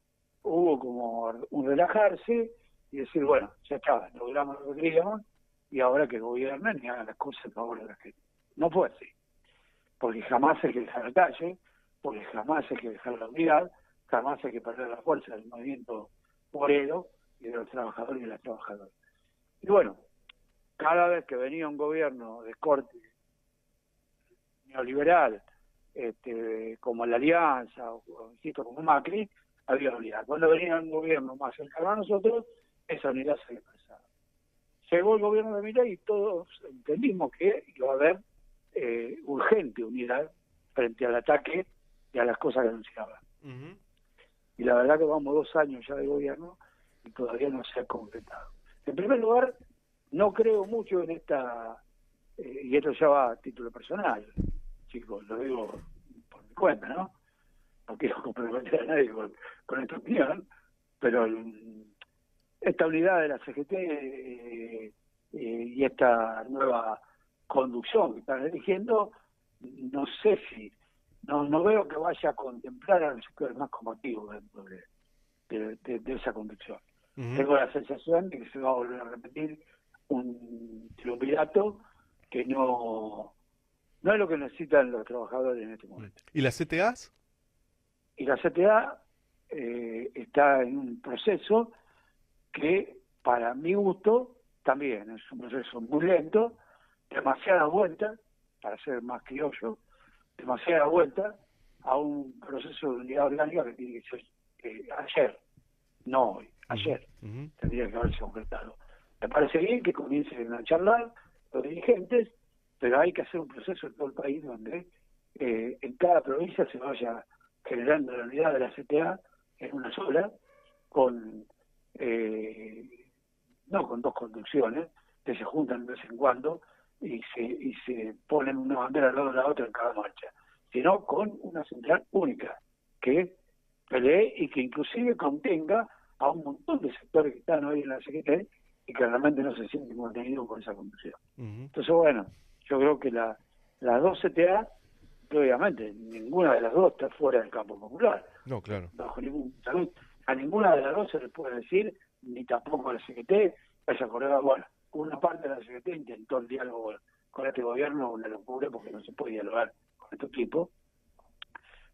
hubo como un relajarse y decir, bueno, ya está, logramos lo que queríamos y ahora que gobiernen y hagan las cosas a favor de la gente. No fue así, porque jamás hay que dejar la calle, porque jamás hay que dejar la unidad, jamás hay que perder la fuerza del movimiento obrero y de los trabajadores y de las trabajadoras. Y bueno, cada vez que venía un gobierno de corte neoliberal, como la Alianza, o insisto, como Macri, había unidad. Cuando venía un gobierno más cercano a nosotros, esa unidad se expresaba. Llegó el gobierno de Milei y todos entendimos que iba a haber urgente unidad frente al ataque y a las cosas que anunciaban. Y la verdad que vamos 2 años ya de gobierno y todavía no se ha concretado. En primer lugar, no creo mucho en esta, y esto ya va a título personal, chicos, lo digo por mi cuenta, ¿no? No quiero comprometer a nadie con esta opinión, pero esta unidad de la CGT y esta nueva conducción que están eligiendo, no sé si, no veo que vaya a contemplar a los sectores más combativos dentro de esa conducción. Tengo la sensación de que se va a volver a repetir un triunvirato que no es lo que necesitan los trabajadores en este momento. ¿Y las CTAs? Y la CTA está en un proceso que, para mi gusto, también es un proceso muy lento, demasiada vuelta, para ser más criollo, demasiada vuelta a un proceso de unidad orgánica que tiene que ser ayer, no hoy, ayer, tendría que haberse concretado. Me parece bien que comiencen a charlar los dirigentes, pero hay que hacer un proceso en todo el país donde en cada provincia se vaya generando la unidad de la CTA en una sola, no con 2 conducciones que se juntan de vez en cuando y se ponen una bandera al lado de la otra en cada marcha, sino con una central única que pelee y que inclusive contenga a un montón de sectores que están hoy en la CGT y que realmente no se sienten contenidos por esa conducción. Entonces, bueno, yo creo que las 2 CTA, obviamente, ninguna de las 2 está fuera del campo popular. No, claro. Bajo ningún salud. A ninguna de las 2 se le puede decir, ni tampoco a la CGT, esa colega, bueno, una parte de la CGT intentó el diálogo con este gobierno, una locura, porque no se puede dialogar con estos tipos,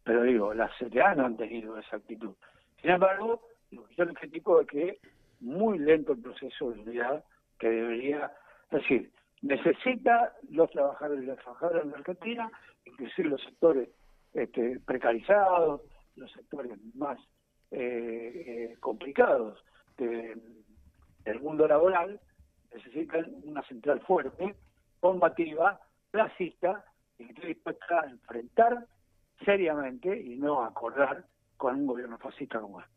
pero digo, las CTA no han tenido esa actitud. Sin embargo, lo que yo les critico es que muy lento el proceso de unidad que debería, es decir, necesita los trabajadores y las trabajadoras en la Argentina, inclusive los sectores precarizados, los sectores más complicados del mundo laboral, necesitan una central fuerte, combativa, clasista y que esté dispuesta a enfrentar seriamente y no acordar con un gobierno fascista como este.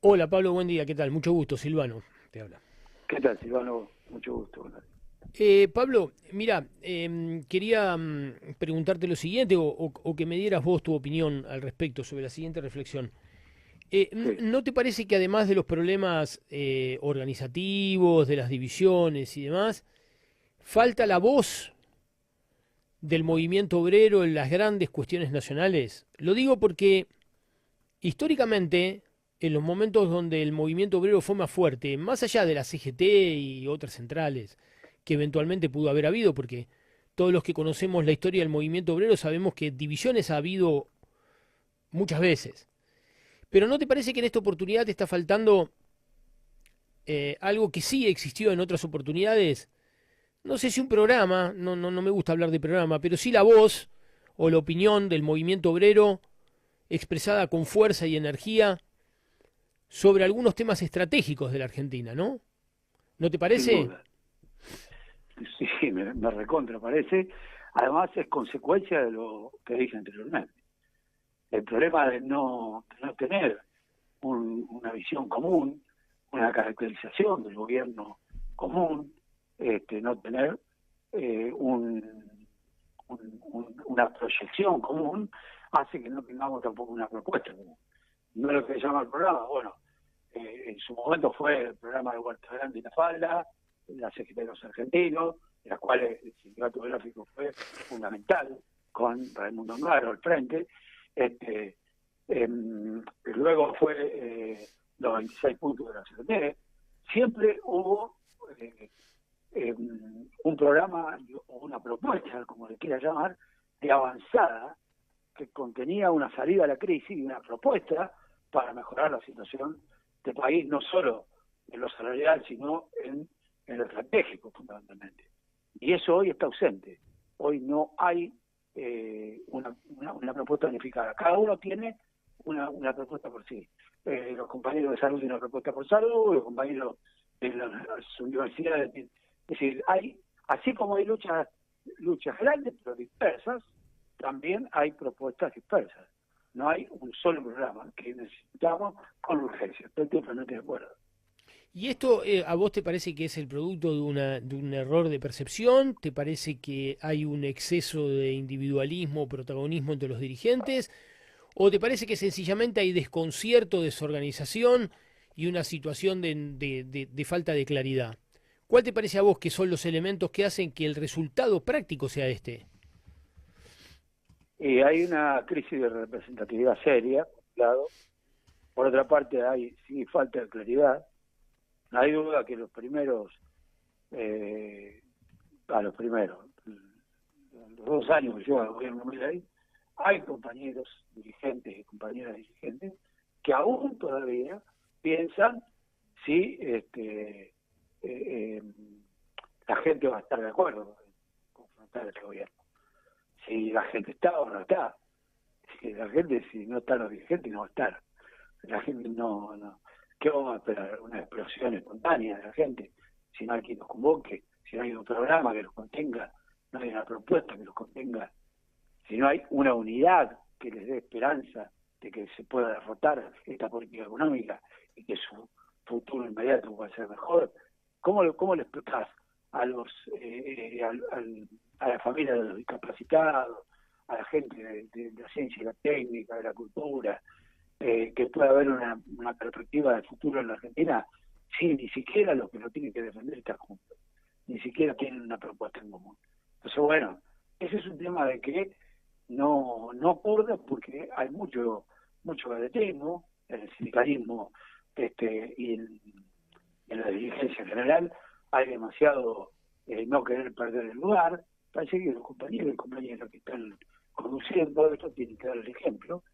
Hola Pablo, buen día, ¿qué tal? Mucho gusto, Silvano, te habla. ¿Qué tal, Silvano? Mucho gusto. Pablo, mira, quería preguntarte lo siguiente o que me dieras vos tu opinión al respecto sobre la siguiente reflexión. Sí. ¿No te parece que además de los problemas organizativos, de las divisiones y demás, falta la voz del movimiento obrero en las grandes cuestiones nacionales? Lo digo porque históricamente, en los momentos donde el movimiento obrero fue más fuerte, más allá de la CGT y otras centrales que eventualmente pudo haber habido, porque todos los que conocemos la historia del movimiento obrero sabemos que divisiones ha habido muchas veces. Pero ¿no te parece que en esta oportunidad te está faltando algo que sí existió en otras oportunidades? No sé si un programa, no me gusta hablar de programa, pero sí la voz o la opinión del movimiento obrero expresada con fuerza y energía sobre algunos temas estratégicos de la Argentina, ¿no? ¿No te parece? Sin duda. Sí, me recontra parece. Además es consecuencia de lo que dije anteriormente. El problema de no tener una visión común, una caracterización del gobierno común, no tener una proyección común, hace que no tengamos tampoco una propuesta común. No es lo que se llama el programa, bueno, en su momento fue el programa de Huerta Grande y La Falda, la CGT de los argentinos, en las cuales el sindicato gráfico fue fundamental, con Raimundo Angaro al frente. Luego fue los 26 puntos de la CGT. Siempre hubo un programa o una propuesta, como le quiera llamar, de avanzada, que contenía una salida a la crisis y una propuesta para mejorar la situación del país, no solo en lo salarial, sino en lo estratégico, fundamentalmente. Y eso hoy está ausente. Hoy no hay una propuesta unificada. Cada uno tiene una propuesta por sí. Los compañeros de salud tienen una propuesta por salud, los compañeros de las universidades. Es decir, así como hay luchas grandes pero dispersas, también hay propuestas dispersas. No hay un solo programa que necesitamos con urgencia. Estoy totalmente de acuerdo. ¿Y esto a vos te parece que es el producto de un error de percepción? ¿Te parece que hay un exceso de individualismo o protagonismo entre los dirigentes? ¿O te parece que sencillamente hay desconcierto, desorganización y una situación de falta de claridad? ¿Cuál te parece a vos que son los elementos que hacen que el resultado práctico sea este? Hay una crisis de representatividad seria, por un lado. Por otra parte, hay sí falta de claridad. No hay duda que los primeros 2 años que lleva el gobierno Milei, hay compañeros dirigentes y compañeras dirigentes que aún todavía piensan si la gente va a estar de acuerdo en confrontar este gobierno. Si la gente está o no está. Si la gente, si no están los dirigentes, no va a estar. La gente no. ¿Qué vamos a esperar? Una explosión espontánea de la gente. Si no hay quien los convoque, si no hay un programa que los contenga, no hay una propuesta que los contenga, si no hay una unidad que les dé esperanza de que se pueda derrotar esta política económica y que su futuro inmediato pueda ser mejor, ¿cómo le explicás a la familia de los discapacitados, a la gente de la ciencia y la técnica, de la cultura, que pueda haber una perspectiva de futuro en la Argentina, si ni siquiera los que lo tienen que defender están juntos, ni siquiera tienen una propuesta en común? Entonces, bueno, ese es un tema de que no ocurre porque hay mucho gadetismo en el sindicalismo y en la dirigencia en general. Hay demasiado no querer perder el lugar. Parece que los compañeros y compañeras que están conduciendo esto tienen que dar el ejemplo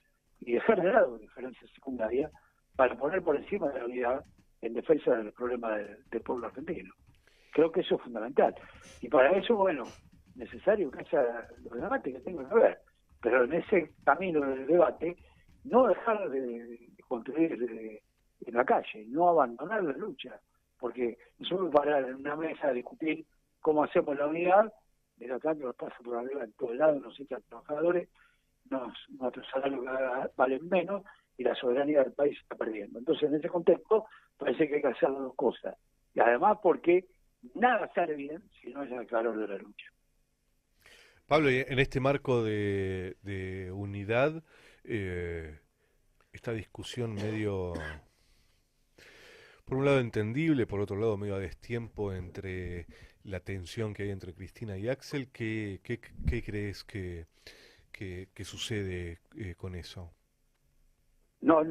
y dejar de lado diferencias secundarias para poner por encima de la unidad en defensa del problema del pueblo argentino. Creo que eso es fundamental. Y para eso, bueno, necesario que haya los debates que tengan que ver, pero en ese camino del debate no dejar de construir en la calle, no abandonar la lucha, porque no solo parar en una mesa a discutir cómo hacemos la unidad mientras tanto nos pasa por arriba en todos lados, nos echan trabajadores, nuestros salarios valen menos y la soberanía del país está perdiendo. Entonces, en ese contexto, parece que hay que hacer las dos cosas. Y además porque nada sale bien si no es el calor de la lucha. Pablo, y en este marco de unidad, esta discusión medio, por un lado entendible, por otro lado medio a destiempo entre la tensión que hay entre Cristina y Axel, ¿qué crees que sucede con eso? No,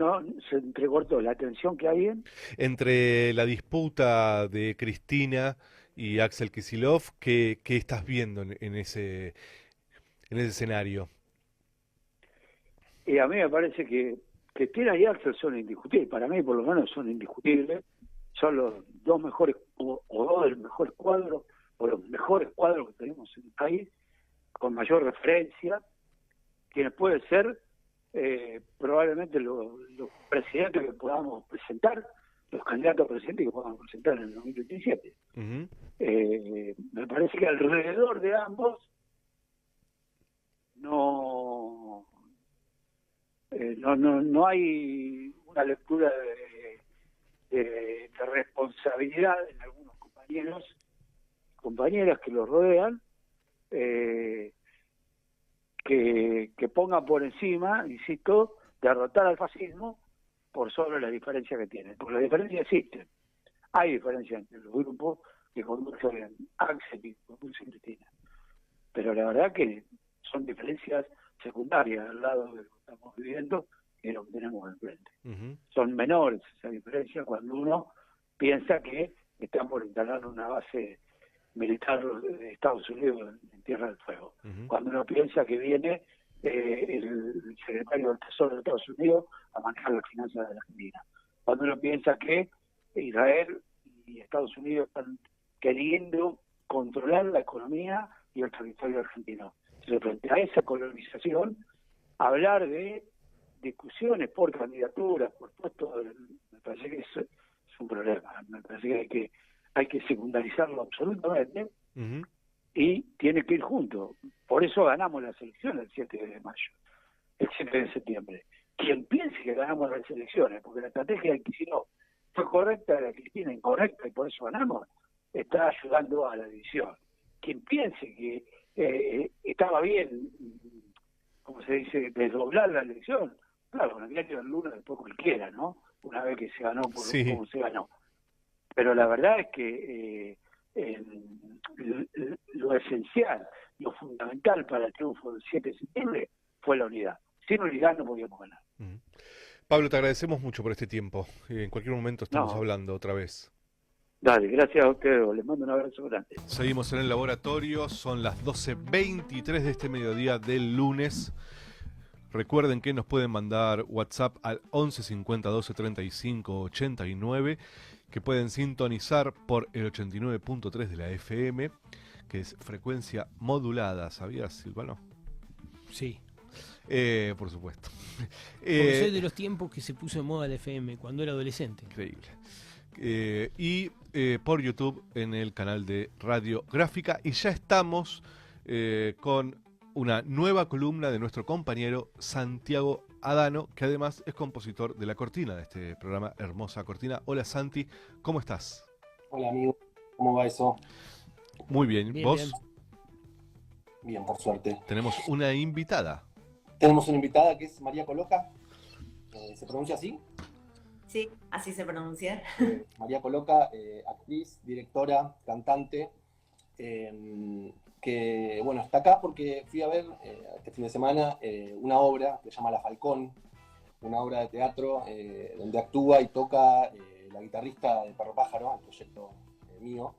se entrecortó la tensión que hay Entre la disputa de Cristina y Axel Kicillof, ¿qué estás viendo en ese escenario? Y a mí me parece que Cristina y Axel son indiscutibles, para mí por lo menos son indiscutibles, son los dos mejores, o dos de los mejores cuadros, o los mejores cuadros que tenemos en el país, con mayor referencia, quienes pueden ser probablemente los presidentes que podamos presentar, los candidatos a presidentes que podamos presentar en el 2027. Uh-huh. Me parece que alrededor de ambos no hay una lectura de responsabilidad en algunos compañeras que los rodean, que pongan por encima, insisto, derrotar al fascismo por sobre las diferencias que tienen. Porque las diferencias existen. Hay diferencias entre los grupos que conducen Axel y conducen Cristina. Pero la verdad que son diferencias secundarias al lado de lo que estamos viviendo y de lo que tenemos enfrente. Uh-huh. Son menores esas diferencias cuando uno piensa que están por instalar una base militar de Estados Unidos en Tierra del Fuego. Uh-huh. Cuando uno piensa que viene el secretario del Tesoro de Estados Unidos a manejar las finanzas de la Argentina. Cuando uno piensa que Israel y Estados Unidos están queriendo controlar la economía y el territorio argentino. Entonces, frente a esa colonización, hablar de discusiones por candidaturas, por puestos, me parece que es un problema. Me parece que hay que secundarizarlo absolutamente. Uh-huh. Y tiene que ir junto. Por eso ganamos las elecciones el 7 de mayo, el 7 de septiembre. Quien piense que ganamos las elecciones, porque la estrategia de Kicillof fue correcta, la Cristina incorrecta y por eso ganamos, está ayudando a la división. Quien piense que estaba bien, como se dice, desdoblar la elección, claro, con el diario del lunes después cualquiera, ¿no? Una vez que se ganó por Sí. como se ganó. Pero la verdad es que lo esencial, lo fundamental para el triunfo del 7 de septiembre fue la unidad. Sin unidad no podíamos ganar. Uh-huh. Pablo, te agradecemos mucho por este tiempo. En cualquier momento estamos hablando otra vez. Dale, gracias a ustedes. Les mando un abrazo grande. Seguimos en el laboratorio. Son las 12:23 de este mediodía del lunes. Recuerden que nos pueden mandar WhatsApp al 11 50 12 35 89, que pueden sintonizar por el 89.3 de la FM, que es frecuencia modulada. ¿Sabías, Silvano? Sí. Por supuesto. Porque soy de los tiempos que se puso en moda el FM, cuando era adolescente. Increíble. Y por YouTube en el canal de Radio Gráfica. Y ya estamos con una nueva columna de nuestro compañero Santiago Adano, que además es compositor de la cortina de este programa, hermosa cortina. Hola Santi, ¿cómo estás? Hola amigo, ¿cómo va eso? Muy bien, Bien, ¿vos? bien. Bien, por suerte. Tenemos una invitada. Tenemos una invitada que es María Coloca. ¿Se pronuncia así? Sí, así se pronuncia. María Coloca, actriz, directora, cantante, que bueno, está acá porque fui a ver este fin de semana una obra que se llama La Falcón, una obra de teatro donde actúa y toca la guitarrista de Perro Pájaro, el proyecto mío,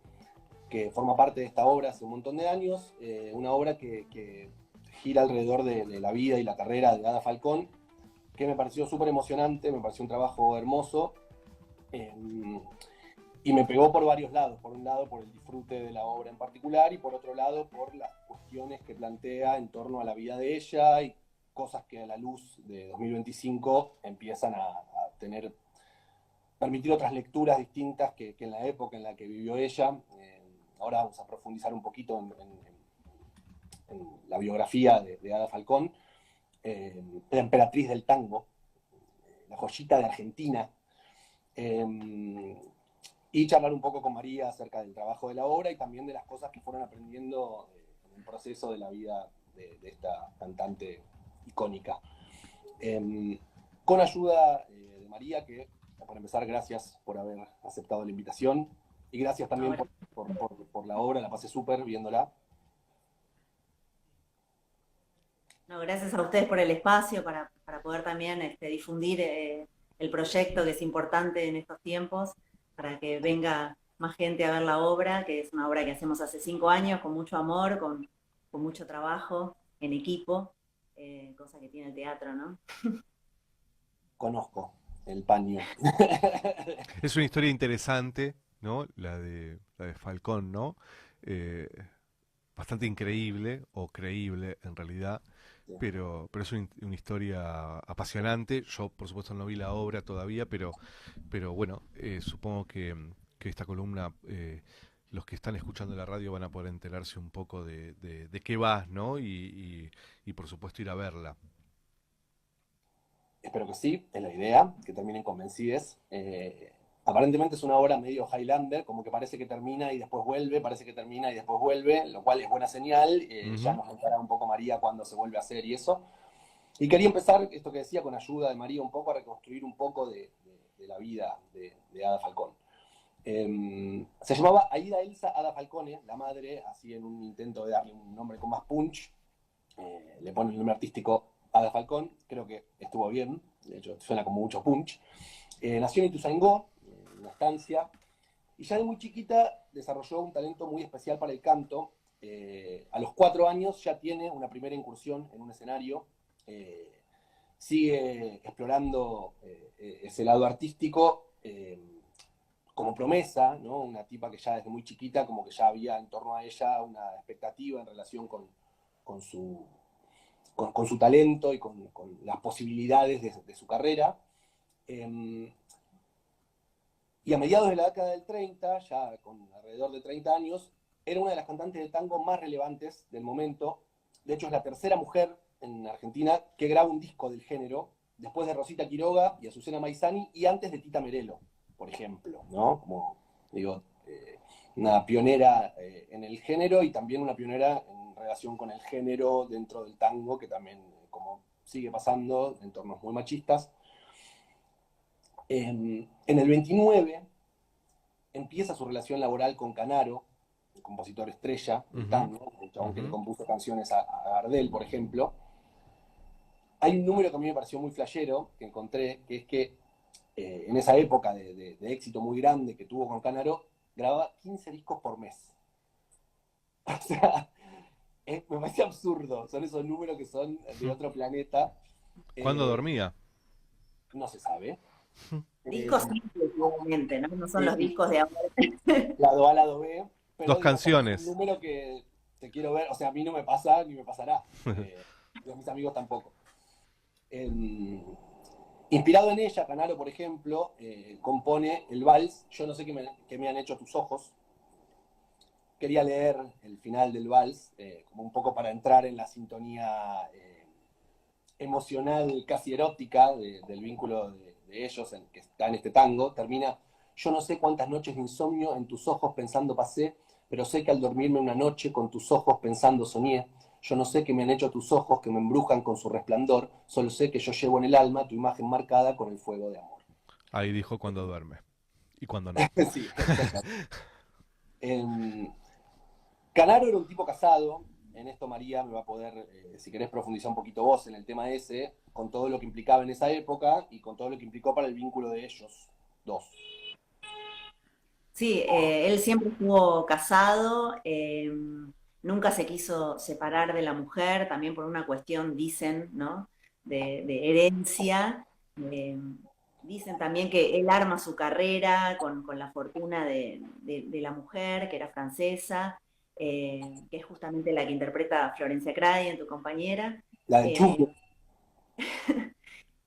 que forma parte de esta obra hace un montón de años, una obra que gira alrededor de la vida y la carrera de Ada Falcón, que me pareció súper emocionante, me pareció un trabajo hermoso, y me pegó por varios lados. Por un lado, por el disfrute de la obra en particular, y por otro lado, por las cuestiones que plantea en torno a la vida de ella y cosas que a la luz de 2025 empiezan a permitir otras lecturas distintas que en la época en la que vivió ella. Ahora vamos a profundizar un poquito en la biografía de Ada Falcón, la emperatriz del tango, la joyita de Argentina, y charlar un poco con María acerca del trabajo de la obra y también de las cosas que fueron aprendiendo en el proceso de la vida de esta cantante icónica. Con ayuda de María, que para empezar, gracias por haber aceptado la invitación y gracias también por la obra, la pasé súper viéndola. No, gracias a ustedes por el espacio para poder también difundir el proyecto, que es importante en estos tiempos, para que venga más gente a ver la obra, que es una obra que hacemos hace 5 años, con mucho amor, con mucho trabajo, en equipo, cosa que tiene el teatro, ¿no? Conozco el paño. Es una historia interesante, ¿no? La de Falcón, ¿no? Bastante increíble, o creíble en realidad, pero es una historia apasionante. Yo, por supuesto, no vi la obra todavía, pero bueno, supongo que esta columna, los que están escuchando la radio van a poder enterarse un poco de qué va, ¿no? Y por supuesto ir a verla. Espero que sí, es la idea, que terminen convencidos. Aparentemente es una obra medio Highlander, como que parece que termina y después vuelve, parece que termina y después vuelve, lo cual es buena señal. Ya nos contará un poco María cuando se vuelve a hacer y eso. Y quería empezar, esto que decía, con ayuda de María un poco, a reconstruir un poco de la vida de Ada Falcón. Se llamaba Aida Elsa Ada Falcone, la madre, así en un intento de darle un nombre con más punch, le pone el nombre artístico Ada Falcón, creo que estuvo bien, de hecho suena como mucho punch. Nació en Ituzaingó, en una estancia, y ya de muy chiquita desarrolló un talento muy especial para el canto. A los 4 años ya tiene una primera incursión en un escenario, sigue explorando ese lado artístico como promesa, ¿no? Una tipa que ya desde muy chiquita como que ya había en torno a ella una expectativa en relación con su talento y con las posibilidades de su carrera. Y a mediados de la década del 30, ya con alrededor de 30 años, era una de las cantantes de tango más relevantes del momento. De hecho, es la tercera mujer en Argentina que graba un disco del género, después de Rosita Quiroga y Azucena Maizani, y antes de Tita Merelo, por ejemplo, ¿no? Como digo, una pionera en el género y también una pionera en relación con el género dentro del tango, que también, como sigue pasando, en entornos muy machistas. En el 29 empieza su relación laboral con Canaro, el compositor estrella del tango, el chabón que le compuso canciones a Gardel, por ejemplo. Hay un número que a mí me pareció muy flashero, que encontré, que es que en esa época de éxito muy grande que tuvo con Canaro, grababa 15 discos por mes. O sea, me parece absurdo. Son esos números que son de otro planeta. ¿Cuándo dormía? No se sabe. Discos simples, obviamente, ¿no? No son los discos de ahora. Lado A, lado B. Pero 2 canciones. Es un número que te quiero ver. O sea, a mí no me pasa ni me pasará. Y a mis amigos tampoco. Inspirado en ella, Canaro, por ejemplo, compone el vals Yo no sé qué me han hecho tus ojos. Quería leer el final del vals, como un poco para entrar en la sintonía emocional, casi erótica, del vínculo de ellos, que está en este tango. Termina: yo no sé cuántas noches de insomnio en tus ojos pensando pasé, pero sé que al dormirme una noche con tus ojos pensando soñé. Yo no sé qué me han hecho tus ojos que me embrujan con su resplandor, solo sé que yo llevo en el alma tu imagen marcada con el fuego de amor. Ahí dijo cuando duerme. Y cuando no. Sí, Canaro era un tipo casado. En esto María me va a poder, si querés profundizar un poquito vos en el tema ese, con todo lo que implicaba en esa época y con todo lo que implicó para el vínculo de ellos dos. Sí, él siempre estuvo casado, nunca se quiso separar de la mujer, también por una cuestión, dicen, ¿no? de herencia. Dicen también que él arma su carrera con la fortuna de la mujer, que era francesa, que es justamente la que interpreta a Florencia Cradi, en Tu compañera. La de Chumbo.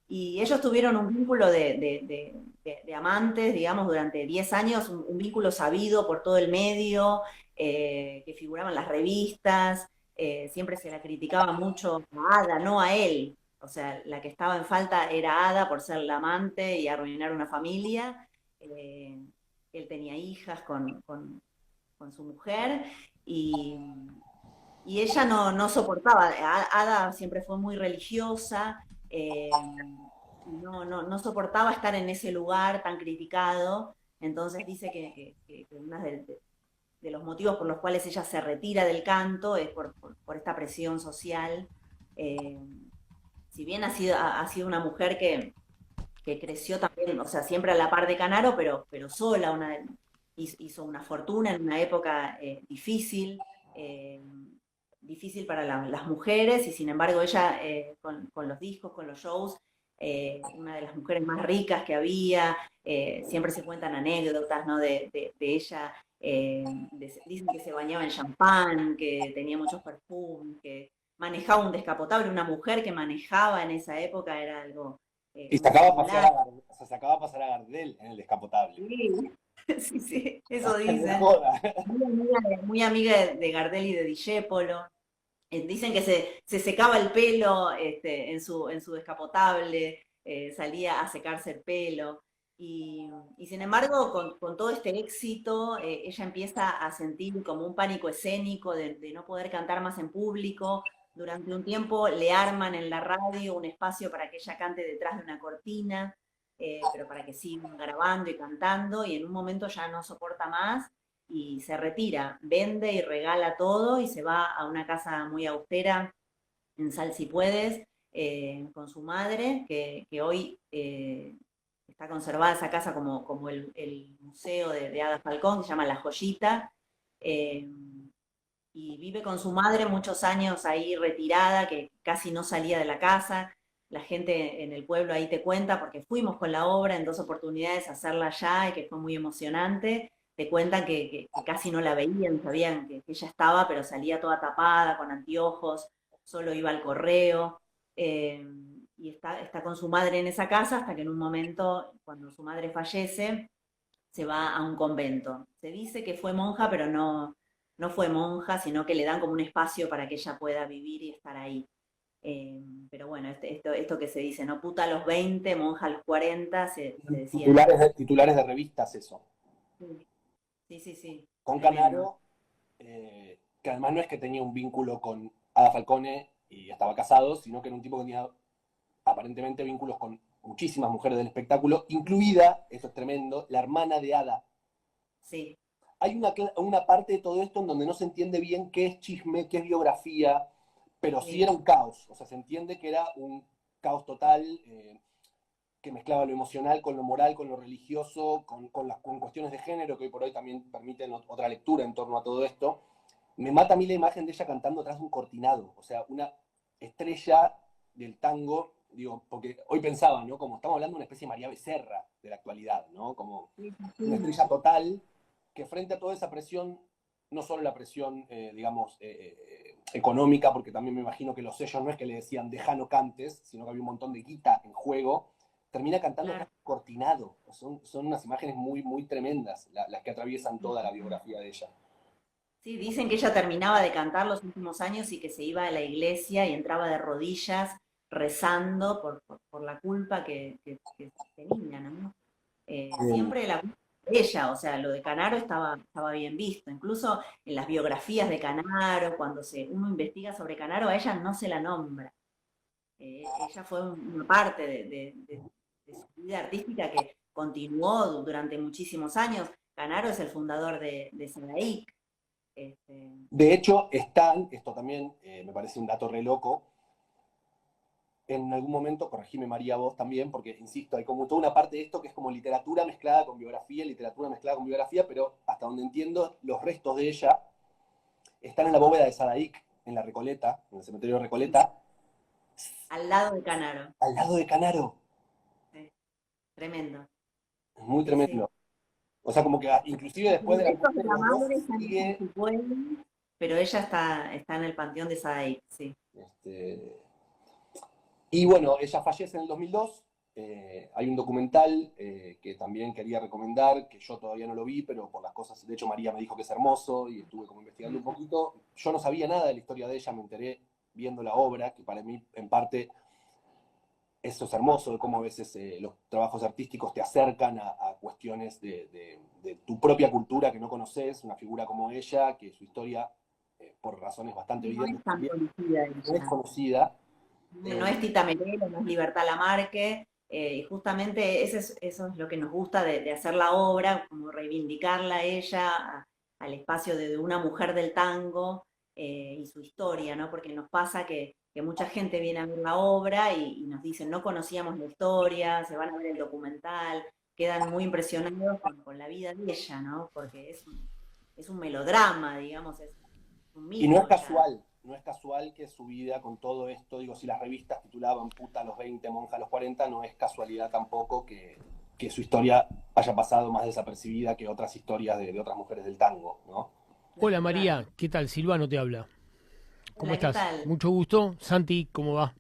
Y ellos tuvieron un vínculo de amantes, digamos, durante 10 años, un vínculo sabido por todo el medio, que figuraba en las revistas. siempre se la criticaba mucho a Ada, no a él. O sea, la que estaba en falta era Ada por ser la amante y arruinar una familia. Eh, Él tenía hijas con su mujer y, y ella no soportaba. Ada siempre fue muy religiosa, no soportaba estar en ese lugar tan criticado. Entonces dice que uno de los motivos por los cuales ella se retira del canto es por esta presión social. Eh, si bien ha sido una mujer que creció también, o sea, siempre a la par de Canaro, pero sola, hizo una fortuna en una época eh, difícil para las mujeres, y sin embargo ella, con los discos, con los shows, una de las mujeres más ricas que había. Siempre se cuentan anécdotas, ¿no? De ella. Dicen que se bañaba en champán, que tenía muchos perfumes, que manejaba un descapotable. Una mujer que manejaba en esa época era algo Y muy sacaba singular. a pasar a Gardel en el descapotable. Sí, sí, sí, eso No dicen. joda. Muy amiga de Gardel y de Discépolo. Dicen que se secaba el pelo, en su descapotable, salía a secarse el pelo. Y sin embargo, con todo este éxito, ella empieza a sentir como un pánico escénico de no poder cantar más en público. Durante un tiempo le arman en la radio un espacio para que ella cante detrás de una cortina, pero para que sigan grabando y cantando, y en un momento ya no soporta más y se retira, vende y regala todo y se va a una casa muy austera en Sal Si Puedes, con su madre, que hoy está conservada esa casa como el museo de Ada Falcón, que se llama La Joyita. eh, y vive con su madre muchos años ahí retirada, que casi no salía de la casa. La gente en el pueblo ahí te cuenta, porque fuimos con la obra en 2 oportunidades a hacerla allá y que fue muy emocionante. Te cuentan que casi no la veían, sabían que ella estaba, pero salía toda tapada, con anteojos, solo iba al correo. eh, y está con su madre en esa casa hasta que en un momento, cuando su madre fallece, se va a un convento. Se dice que fue monja, pero no fue monja, sino que le dan como un espacio para que ella pueda vivir y estar ahí. Pero bueno, esto que se dice, ¿no? Puta a los 20, monja a los 40, se decía. Titulares de revistas, eso. Sí, sí, sí, Con tremendo. Canaro, que además no es que tenía un vínculo con Ada Falcone y estaba casado, sino que era un tipo que tenía aparentemente vínculos con muchísimas mujeres del espectáculo, incluida, eso es tremendo, la hermana de Ada. Sí, Hay una parte de todo esto en donde no se entiende bien qué es chisme, qué es biografía, pero sí sí. era un caos. O sea, se entiende que era un caos total, que mezclaba lo emocional con lo moral, con lo religioso, con cuestiones de género, que hoy por hoy también permiten otra lectura en torno a todo esto. Me mata a mí la imagen de ella cantando atrás de un cortinado, o sea, una estrella del tango, digo, porque hoy pensaba, ¿no? Como estamos hablando de una especie de María Becerra de la actualidad, ¿no? Como Sí, sí, una sí. estrella total, que frente a toda esa presión, no solo la presión, digamos, económica, porque también me imagino que los sellos no es que le decían deja no cantes, sino que había un montón de guita en juego, termina cantando Claro. cortinado. Son unas imágenes muy, muy tremendas las que atraviesan toda la biografía de ella. Sí, dicen que ella terminaba de cantar los últimos años y que se iba a la iglesia y entraba de rodillas rezando por la culpa que tenía, ¿no? Siempre la culpa de ella, o sea, lo de Canaro estaba bien visto. Incluso en las biografías de Canaro, cuando uno investiga sobre Canaro, a ella no se la nombra. Ella fue una parte de su vida artística que continuó durante muchísimos años. Canaro es el fundador de Sadaik. Este, De hecho, esto también me parece un dato re loco, en algún momento, corregime María vos también, porque insisto, hay como toda una parte de esto que es como literatura mezclada con biografía, literatura mezclada con biografía, pero hasta donde entiendo, los restos de ella están en la bóveda de Sadaik, en la Recoleta, en el cementerio de Recoleta, Al lado de Canaro. al lado de Canaro. Sí, tremendo. Es muy Sí, sí. tremendo. O sea, como que inclusive después Los de la restos muerte de de la los dos, madre están en sigue. su pueblo, pero ella está en el panteón de Sadaik, sí. Este, y bueno, ella fallece en el 2002. hay un documental que también quería recomendar, que yo todavía no lo vi, pero por las cosas, de hecho María me dijo que es hermoso y estuve como investigando un poquito. Yo no sabía nada de la historia de ella, me enteré viendo la obra, que para mí en parte eso es hermoso, de cómo a veces los trabajos artísticos te acercan a cuestiones de tu propia cultura que no conoces, una figura como ella, que su historia, por razones bastante No evidentes, es tan conocida no es ella. conocida. No es Tita Merelo, no es Libertad Lamarque, y justamente eso es lo que nos gusta de hacer la obra, como reivindicarla a ella, al espacio de una mujer del tango y su historia, ¿no? Porque nos pasa que mucha gente viene a ver la obra y nos dicen, no conocíamos la historia, se van a ver el documental, quedan muy impresionados con la vida de ella, ¿no? Porque es un melodrama, digamos, es un Y no mito es ya. casual, no es casual que su vida con todo esto, digo, si las revistas titulaban puta a los 20, monja a los 40, no es casualidad tampoco que su historia haya pasado más desapercibida que otras historias de otras mujeres del tango, ¿no? Hola Claro. María, ¿qué tal? Silvano te habla. ¿Cómo Hola, ¿qué estás? tal? Mucho gusto. Santi, ¿cómo va?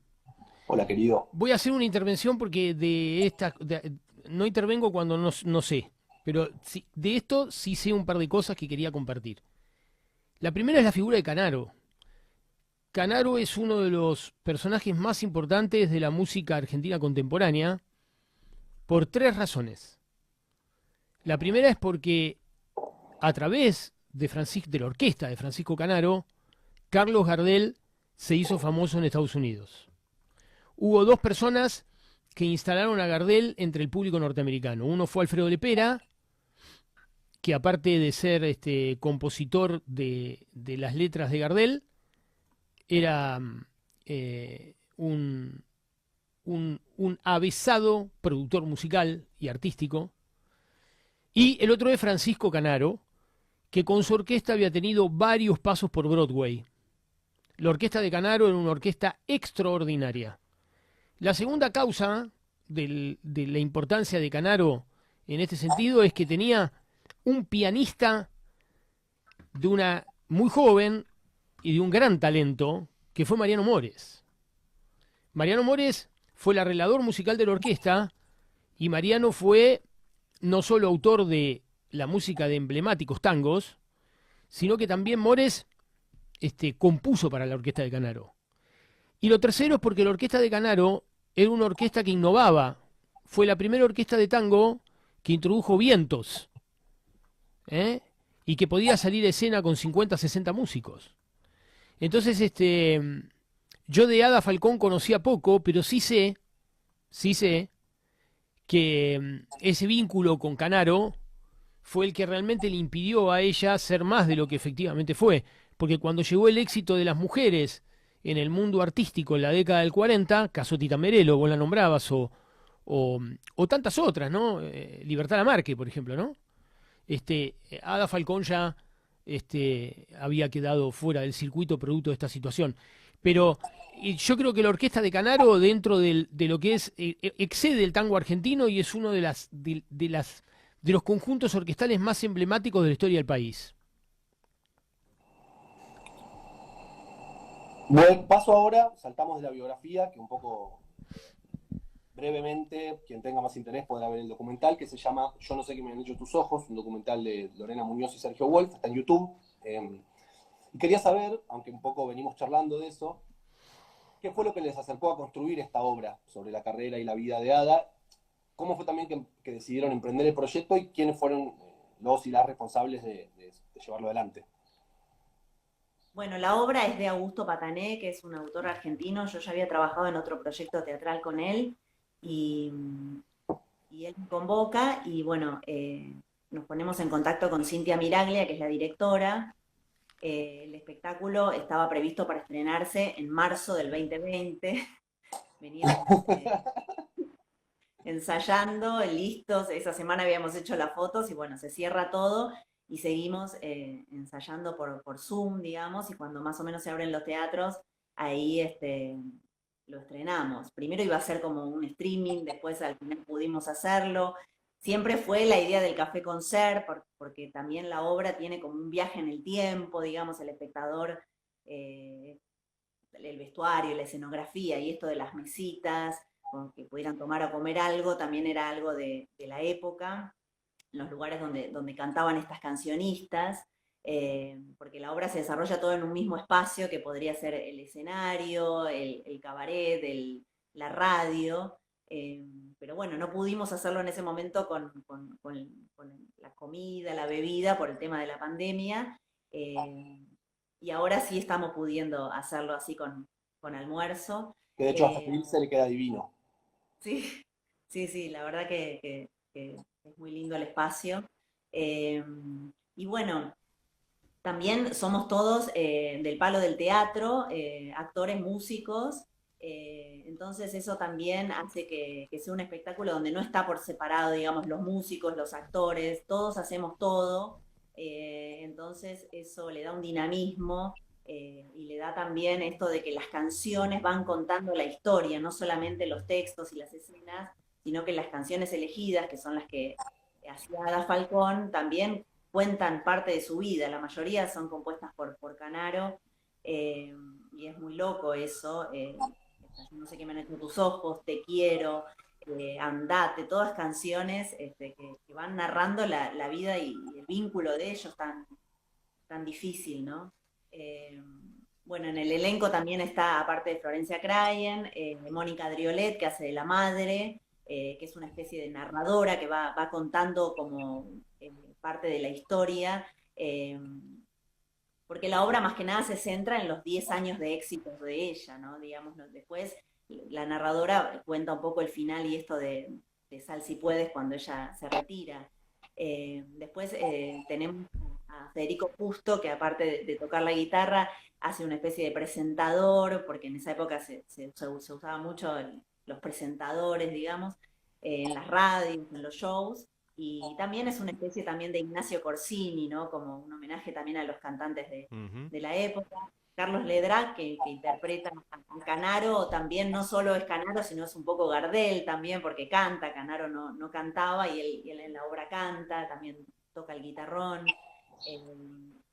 Hola, querido. Voy a hacer una intervención porque no intervengo cuando no sé, pero de esto sí sé un par de cosas que quería compartir. La primera es la figura de Canaro. Canaro es uno de los personajes más importantes de la música argentina contemporánea por tres razones. La primera es porque a través de la orquesta de Francisco Canaro, Carlos Gardel se hizo famoso en Estados Unidos. Hubo dos personas que instalaron a Gardel entre el público norteamericano. Uno fue Alfredo Lepera, que aparte de ser compositor de las letras de Gardel, era un avesado productor musical y artístico. Y el otro es Francisco Canaro, que con su orquesta había tenido varios pasos por Broadway. La orquesta de Canaro era una orquesta extraordinaria. La segunda causa de la importancia de Canaro en este sentido es que tenía un pianista de una muy joven y de un gran talento, que fue Mariano Mores. Mariano Mores fue el arreglador musical de la orquesta y Mariano fue no solo autor de la música de emblemáticos tangos, sino que también Mores compuso para la orquesta de Canaro. Y lo tercero es porque la orquesta de Canaro era una orquesta que innovaba. Fue la primera orquesta de tango que introdujo vientos, ¿eh? Y que podía salir a escena con 50, 60 músicos. Entonces, yo de Ada Falcón conocía poco, pero sí sé que ese vínculo con Canaro fue el que realmente le impidió a ella ser más de lo que efectivamente fue. Porque cuando llegó el éxito de las mujeres en el mundo artístico en la década del 40, caso Tita Merelo, vos la nombrabas, o tantas otras, ¿no? Libertad Lamarque, por ejemplo, ¿no? Ada Falcón ya había quedado fuera del circuito producto de esta situación. Pero yo creo que la orquesta de Canaro, dentro de lo que es, excede el tango argentino y es uno de los conjuntos orquestales más emblemáticos de la historia del país. Bueno, paso ahora, saltamos de la biografía, que un poco brevemente, quien tenga más interés podrá ver el documental que se llama Yo no sé qué me han hecho tus ojos, un documental de Lorena Muñoz y Sergio Wolf, está en YouTube. Y quería saber, aunque un poco venimos charlando de eso, ¿qué fue lo que les acercó a construir esta obra sobre la carrera y la vida de Ada? ¿Cómo fue también que decidieron emprender el proyecto y quiénes fueron los y las responsables de llevarlo adelante? Bueno, la obra es de Augusto Patané, que es un autor argentino. Yo ya había trabajado en otro proyecto teatral con él y, y él me convoca y bueno, nos ponemos en contacto con Cintia Miraglia, que es la directora. El espectáculo estaba previsto para estrenarse en marzo del 2020. Veníamos ensayando, listos. Esa semana habíamos hecho las fotos y bueno, se cierra todo y seguimos ensayando por Zoom, digamos, y cuando más o menos se abren los teatros, ahí lo estrenamos. Primero iba a ser como un streaming, después al final pudimos hacerlo. Siempre fue la idea del café concert, porque también la obra tiene como un viaje en el tiempo, digamos, el espectador, el vestuario, la escenografía y esto de las mesitas, con que pudieran tomar o comer algo, también era algo de la época, los lugares donde cantaban estas cancionistas, porque la obra se desarrolla todo en un mismo espacio que podría ser el escenario, el cabaret, la radio, pero bueno, no pudimos hacerlo en ese momento con la comida, la bebida, por el tema de la pandemia, y ahora sí estamos pudiendo hacerlo así con almuerzo. Que de hecho a Fabril se le queda divino. Sí, sí, la verdad que es muy lindo el espacio. Y bueno, también somos todos del palo del teatro, actores, músicos, entonces eso también hace que sea un espectáculo donde no está por separado, digamos, los músicos, los actores, todos hacemos todo, entonces eso le da un dinamismo y le da también esto de que las canciones van contando la historia, no solamente los textos y las escenas, sino que las canciones elegidas, que son las que hacía Ada Falcón, también cuentan parte de su vida, la mayoría son compuestas por Canaro, y es muy loco eso, no sé qué me han hecho tus ojos, Te quiero, Andate, todas canciones que van narrando la vida y el vínculo de ellos tan difícil, ¿no? Bueno, en el elenco también está, aparte de Florencia Crayen, Mónica Driolet, que hace de la madre, que es una especie de narradora que va contando como parte de la historia, porque la obra más que nada se centra en los 10 años de éxitos de ella, ¿no? Digamos, después la narradora cuenta un poco el final y esto de Sal si puedes cuando ella se retira. Después tenemos a Federico Justo, que aparte de tocar la guitarra, hace una especie de presentador, porque en esa época se usaba mucho los presentadores, digamos, en las radios, en los shows, y también es una especie también de Ignacio Corsini, ¿no? Como un homenaje también a los cantantes de la época. Carlos Ledra, que interpreta a Canaro, también no solo es Canaro, sino es un poco Gardel también, porque canta, Canaro no cantaba y él en la obra canta, también toca el guitarrón.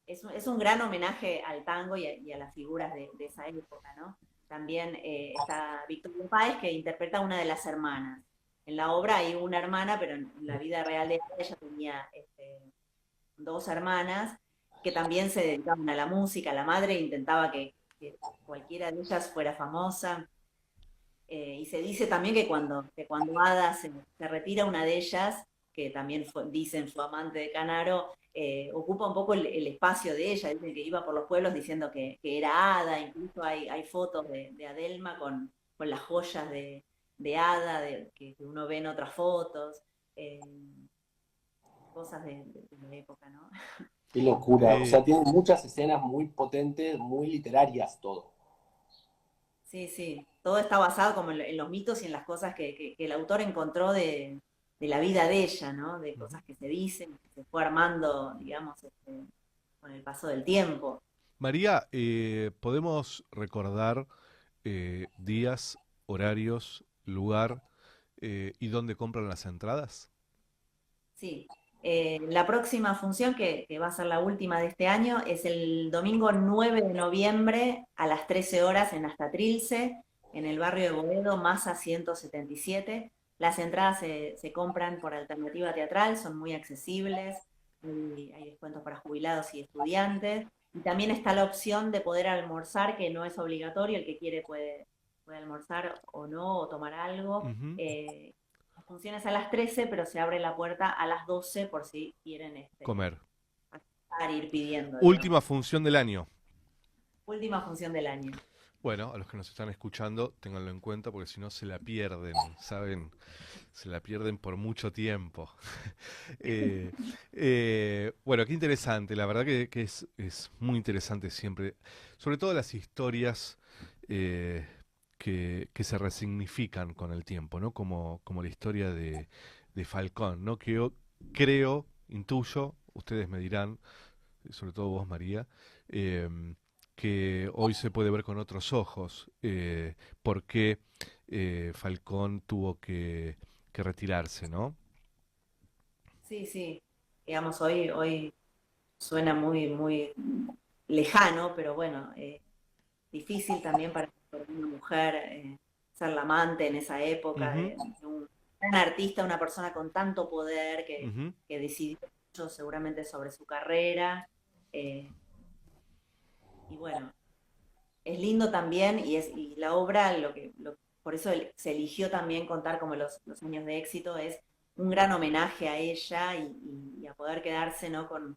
Es un gran homenaje al tango y a las figuras de esa época, ¿no? También está Victoria Páez, que interpreta a una de las hermanas. En la obra hay una hermana, pero en la vida real de ella tenía dos hermanas que también se dedicaban a la música. La madre intentaba que cualquiera de ellas fuera famosa. Y se dice también que cuando Ada se retira, una de ellas, que también dicen su amante de Canaro, ocupa un poco el espacio de ella. Dicen que iba por los pueblos diciendo que era Ada. Incluso hay fotos de Adelma con las joyas de Ada, que uno ve en otras fotos, cosas de la época, ¿no? Qué locura, o sea, tiene muchas escenas muy potentes, muy literarias todo. Sí, todo está basado como en los mitos y en las cosas que el autor encontró de la vida de ella, ¿no? De cosas que se dicen, que se fue armando, digamos, con el paso del tiempo. María, ¿podemos recordar días, horarios, lugar y dónde compran las entradas? Sí. La próxima función, que va a ser la última de este año, es el domingo 9 de noviembre a las 13 horas en Hasta Trilce, en el barrio de Boedo, Masa 177. Las entradas se compran por alternativa teatral, son muy accesibles, hay descuentos para jubilados y estudiantes. Y también está la opción de poder almorzar, que no es obligatorio, el que quiere puede almorzar o no, o tomar algo. Las funciones a las 13, pero se abre la puerta a las 12 por si quieren comer. Ir pidiendo. Última función del año. Última función del año. Bueno, a los que nos están escuchando, ténganlo en cuenta porque si no se la pierden, ¿saben? Se la pierden por mucho tiempo. Bueno, qué interesante, la verdad que es muy interesante siempre, sobre todo las historias que se resignifican con el tiempo, ¿no? Como la historia de Falcón, ¿no? Que yo creo, intuyo, ustedes me dirán, sobre todo vos, María, que hoy se puede ver con otros ojos por qué Falcón tuvo que retirarse, ¿no? Sí. Digamos, hoy suena muy lejano, pero bueno, difícil también para una mujer ser la amante en esa época de un gran artista, una persona con tanto poder que decidió mucho seguramente sobre su carrera. Y bueno, es lindo también y la obra, por eso se eligió también contar como los años de éxito, es un gran homenaje a ella y a poder quedarse, ¿no? con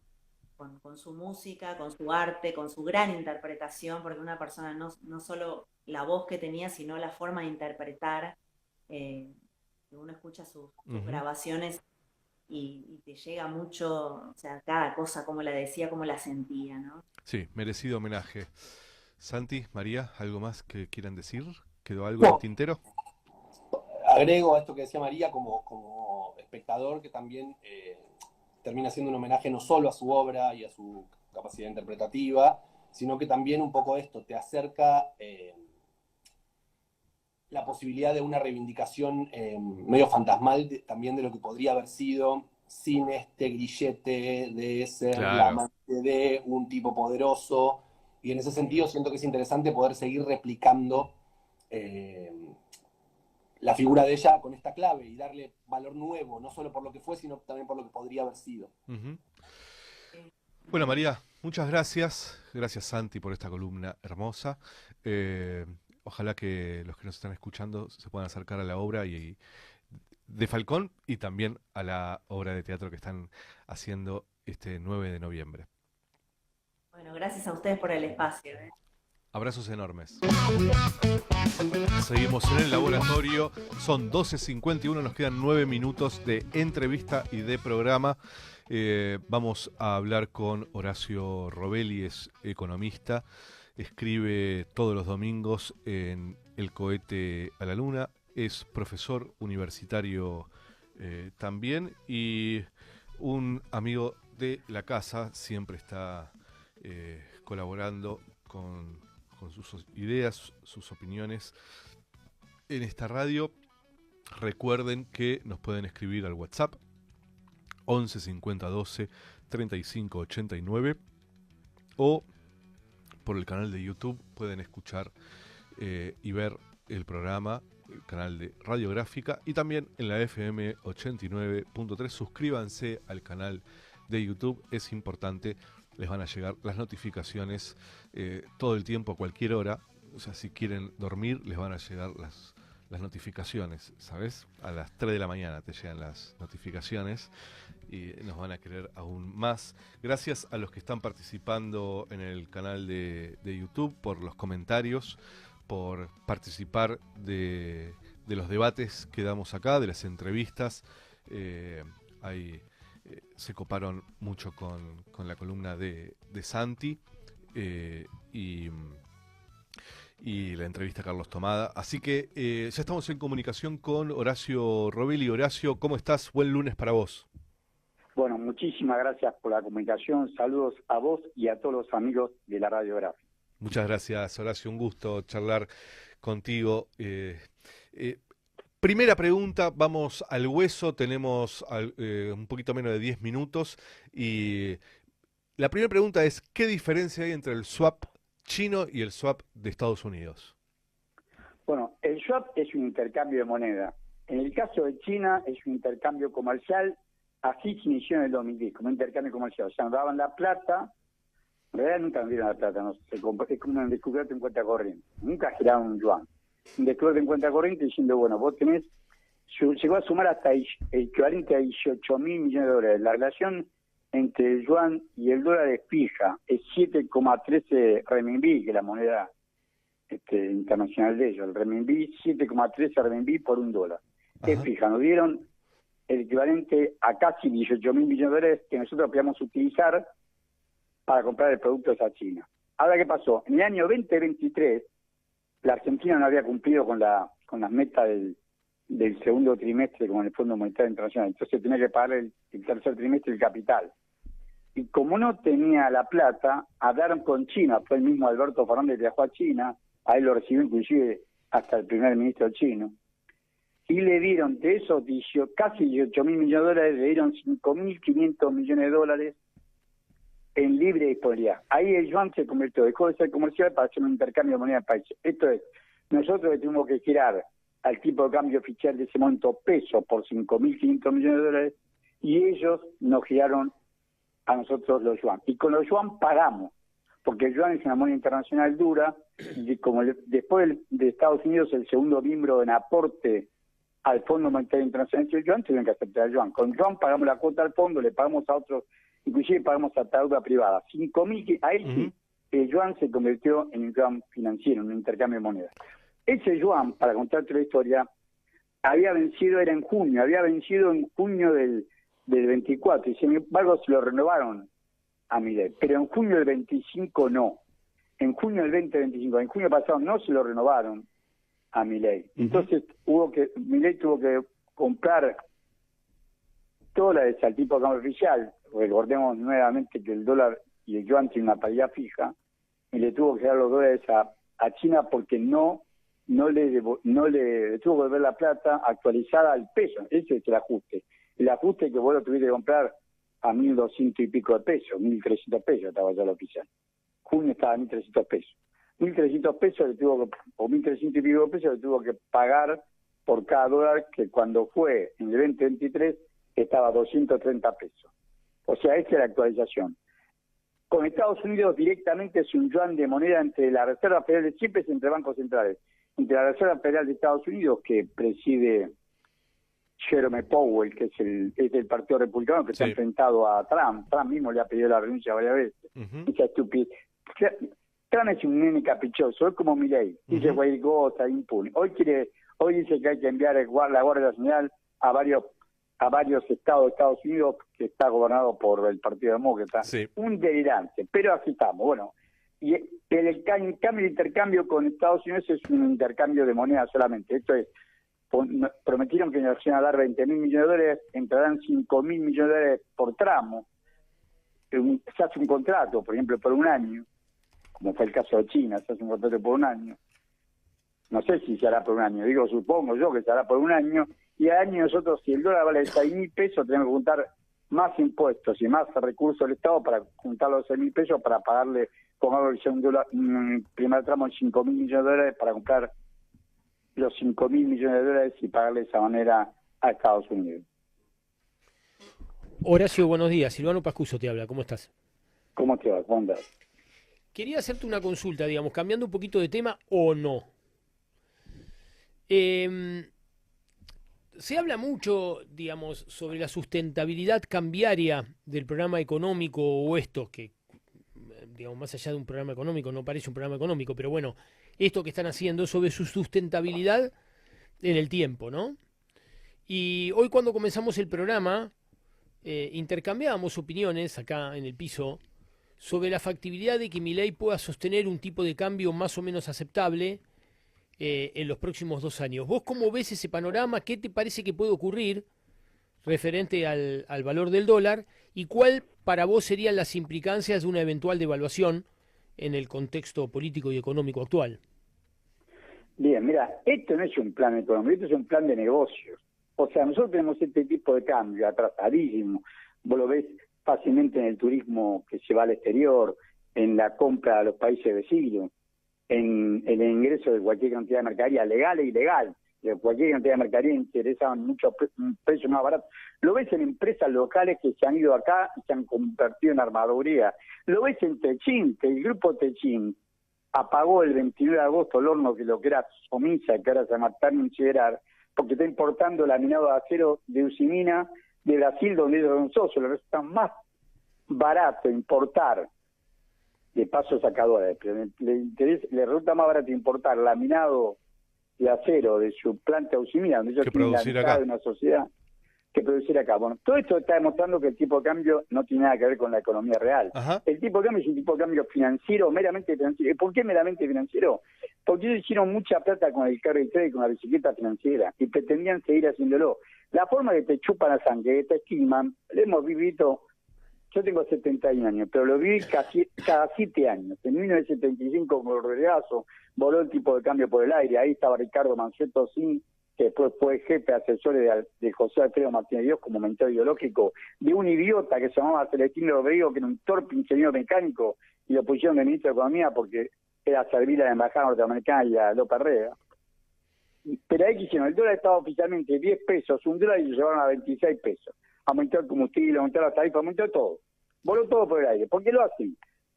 su música, con su arte, con su gran interpretación, porque una persona no solo la voz que tenía, sino la forma de interpretar. Uno escucha sus grabaciones y te llega mucho, o sea, cada cosa, como la decía, como la sentía, ¿no? Sí, merecido homenaje. Santi, María, ¿algo más que quieran decir? ¿Quedó algo en No, el tintero? agrego a esto que decía María como espectador, que también termina siendo un homenaje no solo a su obra y a su capacidad interpretativa, sino que también un poco esto te acerca la posibilidad de una reivindicación medio fantasmal también de lo que podría haber sido sin este grillete de ser la amante de un tipo poderoso. Y en ese sentido siento que es interesante poder seguir replicando la figura de ella con esta clave y darle valor nuevo, no solo por lo que fue, sino también por lo que podría haber sido. Bueno, María, muchas gracias. Gracias, Santi, por esta columna hermosa. Ojalá que los que nos están escuchando se puedan acercar a la obra de Falcón y también a la obra de teatro que están haciendo este 9 de noviembre. Bueno, gracias a ustedes por el espacio. Abrazos enormes. Seguimos en el laboratorio. Son 12:51, nos quedan 9 minutos de entrevista y de programa. Vamos a hablar con Horacio Robelli, es economista. Escribe todos los domingos en El Cohete a la Luna. Es profesor universitario también y un amigo de la casa. Siempre está colaborando con sus ideas, sus opiniones en esta radio. Recuerden que nos pueden escribir al WhatsApp 11 50 12 35 89 o por el canal de YouTube pueden escuchar y ver el programa, el canal de Radiográfica, y también en la FM 89.3. Suscríbanse al canal de YouTube, es importante. Les van a llegar las notificaciones todo el tiempo, a cualquier hora. O sea, si quieren dormir, les van a llegar las notificaciones, ¿sabes? A las 3 de la mañana te llegan las notificaciones y nos van a querer aún más. Gracias a los que están participando en el canal de YouTube, por los comentarios, por participar de los debates que damos acá, de las entrevistas. Se coparon mucho con la columna de Santi y la entrevista a Carlos Tomada. Así que ya estamos en comunicación con Horacio Robelli. Horacio, ¿cómo estás? Buen lunes para vos. Bueno, muchísimas gracias por la comunicación. Saludos a vos y a todos los amigos de la Radiográfica. Muchas gracias, Horacio. Un gusto charlar contigo. Primera pregunta, vamos al hueso. Tenemos un poquito menos de 10 minutos. Y la primera pregunta es, ¿qué diferencia hay entre el swap chino y el swap de Estados Unidos? Bueno, el swap es un intercambio de moneda. En el caso de China es un intercambio comercial. Así se inició en el 2010, como intercambio comercial. O sea, nos daban la plata. En realidad nunca nos dieron la plata, no es como un descubierto en cuenta corriente. Nunca giraron un yuan. Un descubierto en cuenta corriente diciendo, bueno, vos tenés, llegó a sumar hasta el equivalente a 18.000 millones de dólares. La relación entre el yuan y el dólar es fija, es 7,13 renminbi, que es la moneda internacional de ellos. El renminbi, 7,13 renminbi por un dólar. Es fija, nos dieron el equivalente a casi 18.000 millones de dólares que nosotros podíamos utilizar para comprar el producto a China. Ahora, ¿qué pasó? En el año 2023, la Argentina no había cumplido con las metas del segundo trimestre con el Fondo Monetario Internacional, entonces tenía que pagar el tercer trimestre el capital. Y como no tenía la plata, hablaron con China, fue el mismo Alberto Fernández que viajó a China, a él lo recibió inclusive hasta el primer ministro chino, y le dieron de esos casi 18.000 millones de dólares, le dieron 5.500 millones de dólares en libre disponibilidad. Ahí el yuan se convirtió, dejó de ser comercial para hacer un intercambio de moneda de países. Esto es, nosotros le tuvimos que girar al tipo de cambio oficial de ese momento peso por 5.500 millones de dólares, y ellos nos giraron a nosotros los yuan. Y con los yuan pagamos, porque el yuan es una moneda internacional dura, y como después de Estados Unidos, el segundo miembro en aporte al Fondo Monetario Internacional, el yuan, tuvieron que aceptar el yuan. Con yuan pagamos la cuota al fondo, le pagamos a otros, inclusive pagamos a deuda privada. 5.000, a él sí, el yuan se convirtió en un yuan financiero, en un intercambio de monedas. Ese yuan, para contarte la historia, había vencido, era en junio, había vencido en junio del 24, y sin embargo se lo renovaron a Milei, pero en junio del 25 no, en junio del 2025, en junio pasado no se lo renovaron a Milei. Entonces Milei tuvo que comprar dólares al tipo de cambio oficial. Recordemos nuevamente que el dólar y el yuan tienen una paridad fija, y le tuvo que dar los dólares a China porque no le tuvo que devolver la plata actualizada al peso. Ese es el ajuste. El ajuste que vos lo tuviste que comprar a 1.200 y pico de pesos, 1.300 pesos estaba ya la oficial. Junio estaba a 1.300 pesos. 1.300 pesos o 1.300 y pico de pesos le tuvo que pagar por cada dólar, que cuando fue en el 2023 estaba a 230 pesos. O sea, esta es la actualización. Con Estados Unidos directamente es un yuan de moneda entre la Reserva Federal de Chipre y entre bancos centrales. Entre la Reserva Federal de Estados Unidos, que preside Jerome Powell, que es del Partido Republicano, que se ha enfrentado a Trump. Trump mismo le ha pedido la renuncia varias veces. Esa estupidez. Trump es un nene caprichoso, es como Milei. Dice cualquier cosa, impune. Hoy dice que hay que enviar la Guardia Nacional a varios estados de Estados Unidos, que está gobernado por el Partido Demócrata. Sí. Un delirante, pero así estamos. Bueno, y el cambio de intercambio con Estados Unidos es un intercambio de moneda solamente. Esto es, prometieron que nos iban a dar 20.000 millones de dólares, entrarán 5.000 millones de dólares por tramo. Se hace un contrato, por ejemplo, por un año, como fue el caso de China, se hace un contrato por un año. No sé si se hará por un año, supongo yo que se hará por un año, y al año nosotros, si el dólar vale 6.000 pesos, tenemos que juntar más impuestos y más recursos del Estado para juntar los 6.000 pesos para pagarle, pongamos un primer tramo de 5.000 millones de dólares para comprar los 5.000 millones de dólares y pagarle de esa manera a Estados Unidos. Horacio, buenos días. Silvano Pascuso te habla. ¿Cómo estás? ¿Cómo te va? ¿Cómo andás? Quería hacerte una consulta, digamos, cambiando un poquito de tema o no. Se habla mucho, digamos, sobre la sustentabilidad cambiaria del programa económico o esto, que, digamos, más allá de un programa económico, no parece un programa económico, pero bueno, esto que están haciendo sobre su sustentabilidad en el tiempo, ¿no? Y hoy cuando comenzamos el programa, intercambiábamos opiniones acá en el piso sobre la factibilidad de que Milei pueda sostener un tipo de cambio más o menos aceptable en los próximos 2 años. ¿Vos cómo ves ese panorama? ¿Qué te parece que puede ocurrir referente al valor del dólar? ¿Y cuál para vos serían las implicancias de una eventual devaluación en el contexto político y económico actual? Bien, mira, esto no es un plan económico, esto es un plan de negocios. O sea, nosotros tenemos este tipo de cambio atrasadísimo. Vos lo ves fácilmente en el turismo que se va al exterior, en la compra a los países vecinos, en el ingreso de cualquier cantidad de mercadería, legal e ilegal, de cualquier cantidad de mercadería interesan mucho precios más baratos. Lo ves en empresas locales que se han ido acá y se han convertido en armaduría. Lo ves en Techin, que el grupo Techin apagó el 29 de agosto el horno que lo que era Somisa, que ahora se llama Termincherar, porque está importando laminado de acero de Usimina de Brasil, donde ellos son socios. Le resulta más barato importar, de paso sacadores, pero le resulta más barato importar laminado de acero de su planta de Usimina, donde ellos tienen la mitad de una sociedad, que producir acá. Bueno, todo esto está demostrando que el tipo de cambio no tiene nada que ver con la economía real. Ajá. El tipo de cambio es un tipo de cambio financiero, meramente financiero. ¿Por qué meramente financiero? Porque ellos hicieron mucha plata con el carry trade, con la bicicleta financiera, y pretendían seguir haciéndolo. La forma que te chupan la sangre, que te esquiman, lo hemos vivido. Yo tengo 71 años, pero lo viví cada 7 años. En 1975, con el Rodrigazo, voló el tipo de cambio por el aire. Ahí estaba Ricardo Manceto Sin, que después fue jefe asesor de José Alfredo Martínez Dios como mentor ideológico, de un idiota que se llamaba Celestino Rodrigo, que era un torpe ingeniero mecánico, y lo pusieron de ministro de Economía porque era servir a la embajada norteamericana y a López Rega. Pero ahí quisieron, el dólar estaba oficialmente 10 pesos, un dólar, y lo llevaron a 26 pesos. Aumentó el combustible, aumentó la tarifa, aumentó todo. Voló todo por el aire. ¿Por qué lo hacen?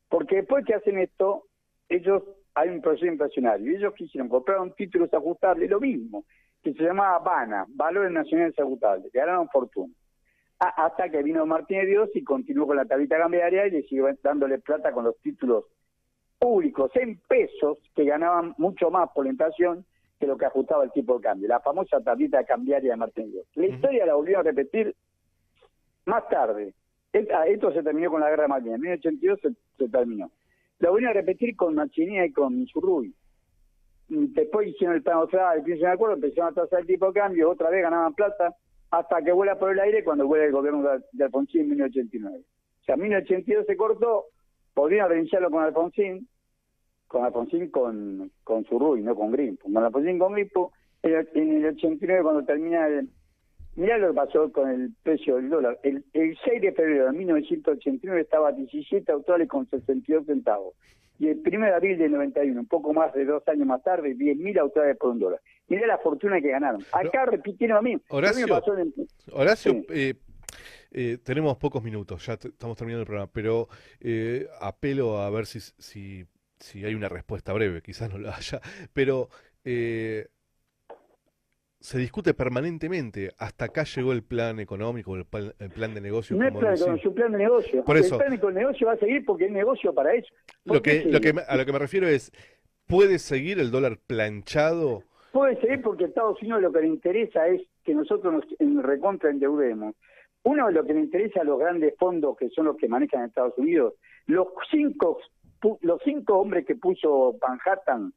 Porque después que hacen esto, ellos, hay un proceso inflacionario, y ellos quisieron comprar un título ajustable, lo mismo, que se llamaba BANA, Valores Nacionales Ajustables, ganaron fortuna. Hasta que vino Martínez Dios y continuó con la tablita cambiaria y le siguió dándole plata con los títulos públicos en pesos, que ganaban mucho más por la inflación que lo que ajustaba el tipo de cambio, la famosa tablita cambiaria de Martínez Dios. La historia la volvió a repetir más tarde. Esto se terminó con la guerra de Malvinas, en 1982 se terminó. La volvieron a repetir con Machinía y con Minsurruy. Después hicieron el plan Austral, el príncipe de acuerdo, empezaron a tasar el tipo de cambio, otra vez ganaban plata, hasta que vuela por el aire cuando vuela el gobierno de Alfonsín en 1989. O sea, en 1982 se cortó, podrían reiniciarlo con Alfonsín con Surruy, no con Grimpo. Con Alfonsín con Grimpo, en el 89 cuando termina mirá lo que pasó con el precio del dólar. El 6 de febrero de 1989 estaba a 17 australes con 62 centavos. Y el 1 de abril del 91, un poco más de 2 años más tarde, 10.000 australes por un dólar. Mirá la fortuna que ganaron. Acá repitieron a mí. Horacio, tenemos pocos minutos, ya estamos terminando el programa, pero apelo a ver si hay una respuesta breve, quizás no la haya, pero se discute permanentemente. Hasta acá llegó el plan económico, el plan de negocio. No es su plan de negocio. Por eso, el plan de negocio va a seguir porque es negocio para eso. A lo que me refiero es, ¿puede seguir el dólar planchado? Puede seguir porque a Estados Unidos lo que le interesa es que nosotros nos recontra endeudemos. Uno de lo que le interesa a los grandes fondos que son los que manejan Estados Unidos, los cinco hombres que puso Manhattan,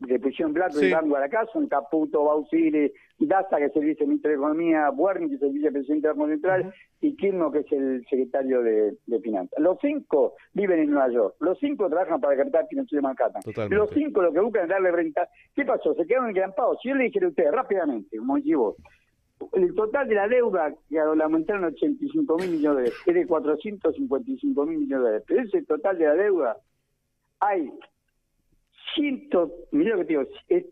que pusieron BlackRock y Vanguard acá, son Caputo, Bausili, Daza, que es el viceministro de Economía, Werner, que es el vicepresidente del Banco Central, y Kirchner, que es el secretario de Finanzas. Los 5 viven en Nueva York, los 5 trabajan para el capital financiero de Manhattan. Totalmente. Los 5 lo que buscan es darle renta. ¿Qué pasó? Se quedaron engrampados. Si yo le dijera a usted rápidamente, como decís vos, el total de la deuda que la aumentaron a 85.000 millones de dólares es de 455.000 millones de dólares, pero ese total de la deuda hay mira lo que te digo, es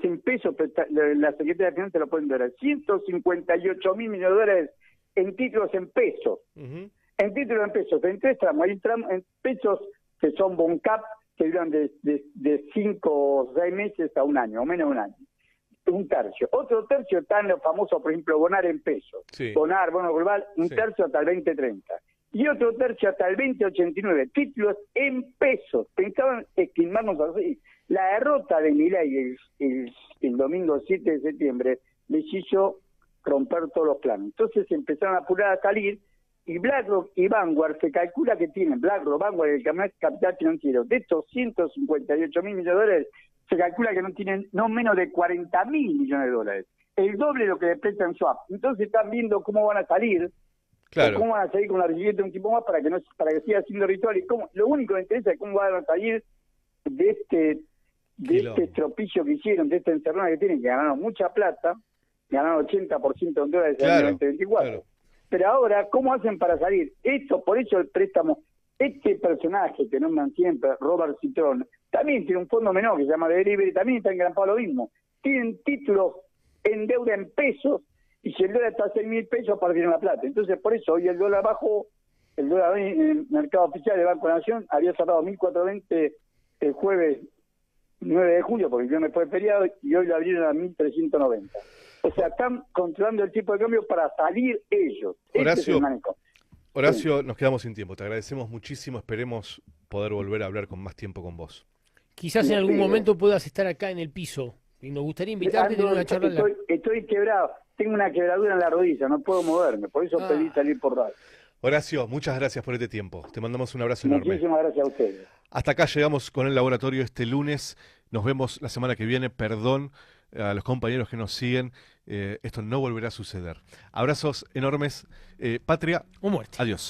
en pesos, pero la Secretaría de Finanzas lo pueden ver, 158.000 millones de dólares en títulos en pesos. En títulos en pesos, en 3 tramos, hay tramos en pesos que son Boncap, que duran de 5 o 6 meses a un año, o menos de un año. Un tercio. Otro tercio están los famosos, por ejemplo, Bonar en pesos. Sí. Bonar, bono global, un tercio hasta el 2030. Y otro tercio hasta el 2089, títulos en pesos. Pensaban esquimarnos así. La derrota de Milei el domingo 7 de septiembre les hizo romper todos los planes. Entonces empezaron a apurar a salir, y BlackRock y Vanguard se calcula que tienen, BlackRock, Vanguard, el capital financiero, de estos 158.000 millones de dólares, se calcula que no tienen no menos de 40.000 millones de dólares. El doble de lo que le prestan swap. Entonces están viendo cómo van a salir. Claro. ¿Cómo van a salir con la residencia de un tipo más para que siga siendo ritual? Y lo único que interesa es cómo van a salir de este estropicio que hicieron, de esta encerrona que tienen, que ganaron mucha plata, ganaron 80% en dólares en el 2024. Claro. Pero ahora, ¿cómo hacen para salir? Por eso el préstamo, este personaje que nombran siempre, Robert Citrón, también tiene un fondo menor que se llama Delivery, también está engrampado lo mismo. Tienen títulos en deuda en pesos, y si el dólar está a 6.000 pesos, perdieron la plata. Entonces, por eso, hoy el dólar bajó, el dólar en el mercado oficial del Banco de la Nación había cerrado 1.420 el jueves 9 de julio, porque el viernes fue feriado, y hoy lo abrieron a 1.390. O sea, están controlando el tipo de cambio para salir ellos. Horacio, sí. Nos quedamos sin tiempo. Te agradecemos muchísimo. Esperemos poder volver a hablar con más tiempo con vos. Quizás en algún momento puedas estar acá en el piso. Y nos gustaría invitarte a tener una charla. Estoy quebrado. Tengo una quebradura en la rodilla, no puedo moverme, por eso pedí salir por radio. Horacio, muchas gracias por este tiempo. Te mandamos un abrazo enorme. Muchísimas gracias a ustedes. Hasta acá llegamos con el laboratorio este lunes. Nos vemos la semana que viene. Perdón a los compañeros que nos siguen. Esto no volverá a suceder. Abrazos enormes. Patria o muerte. Adiós.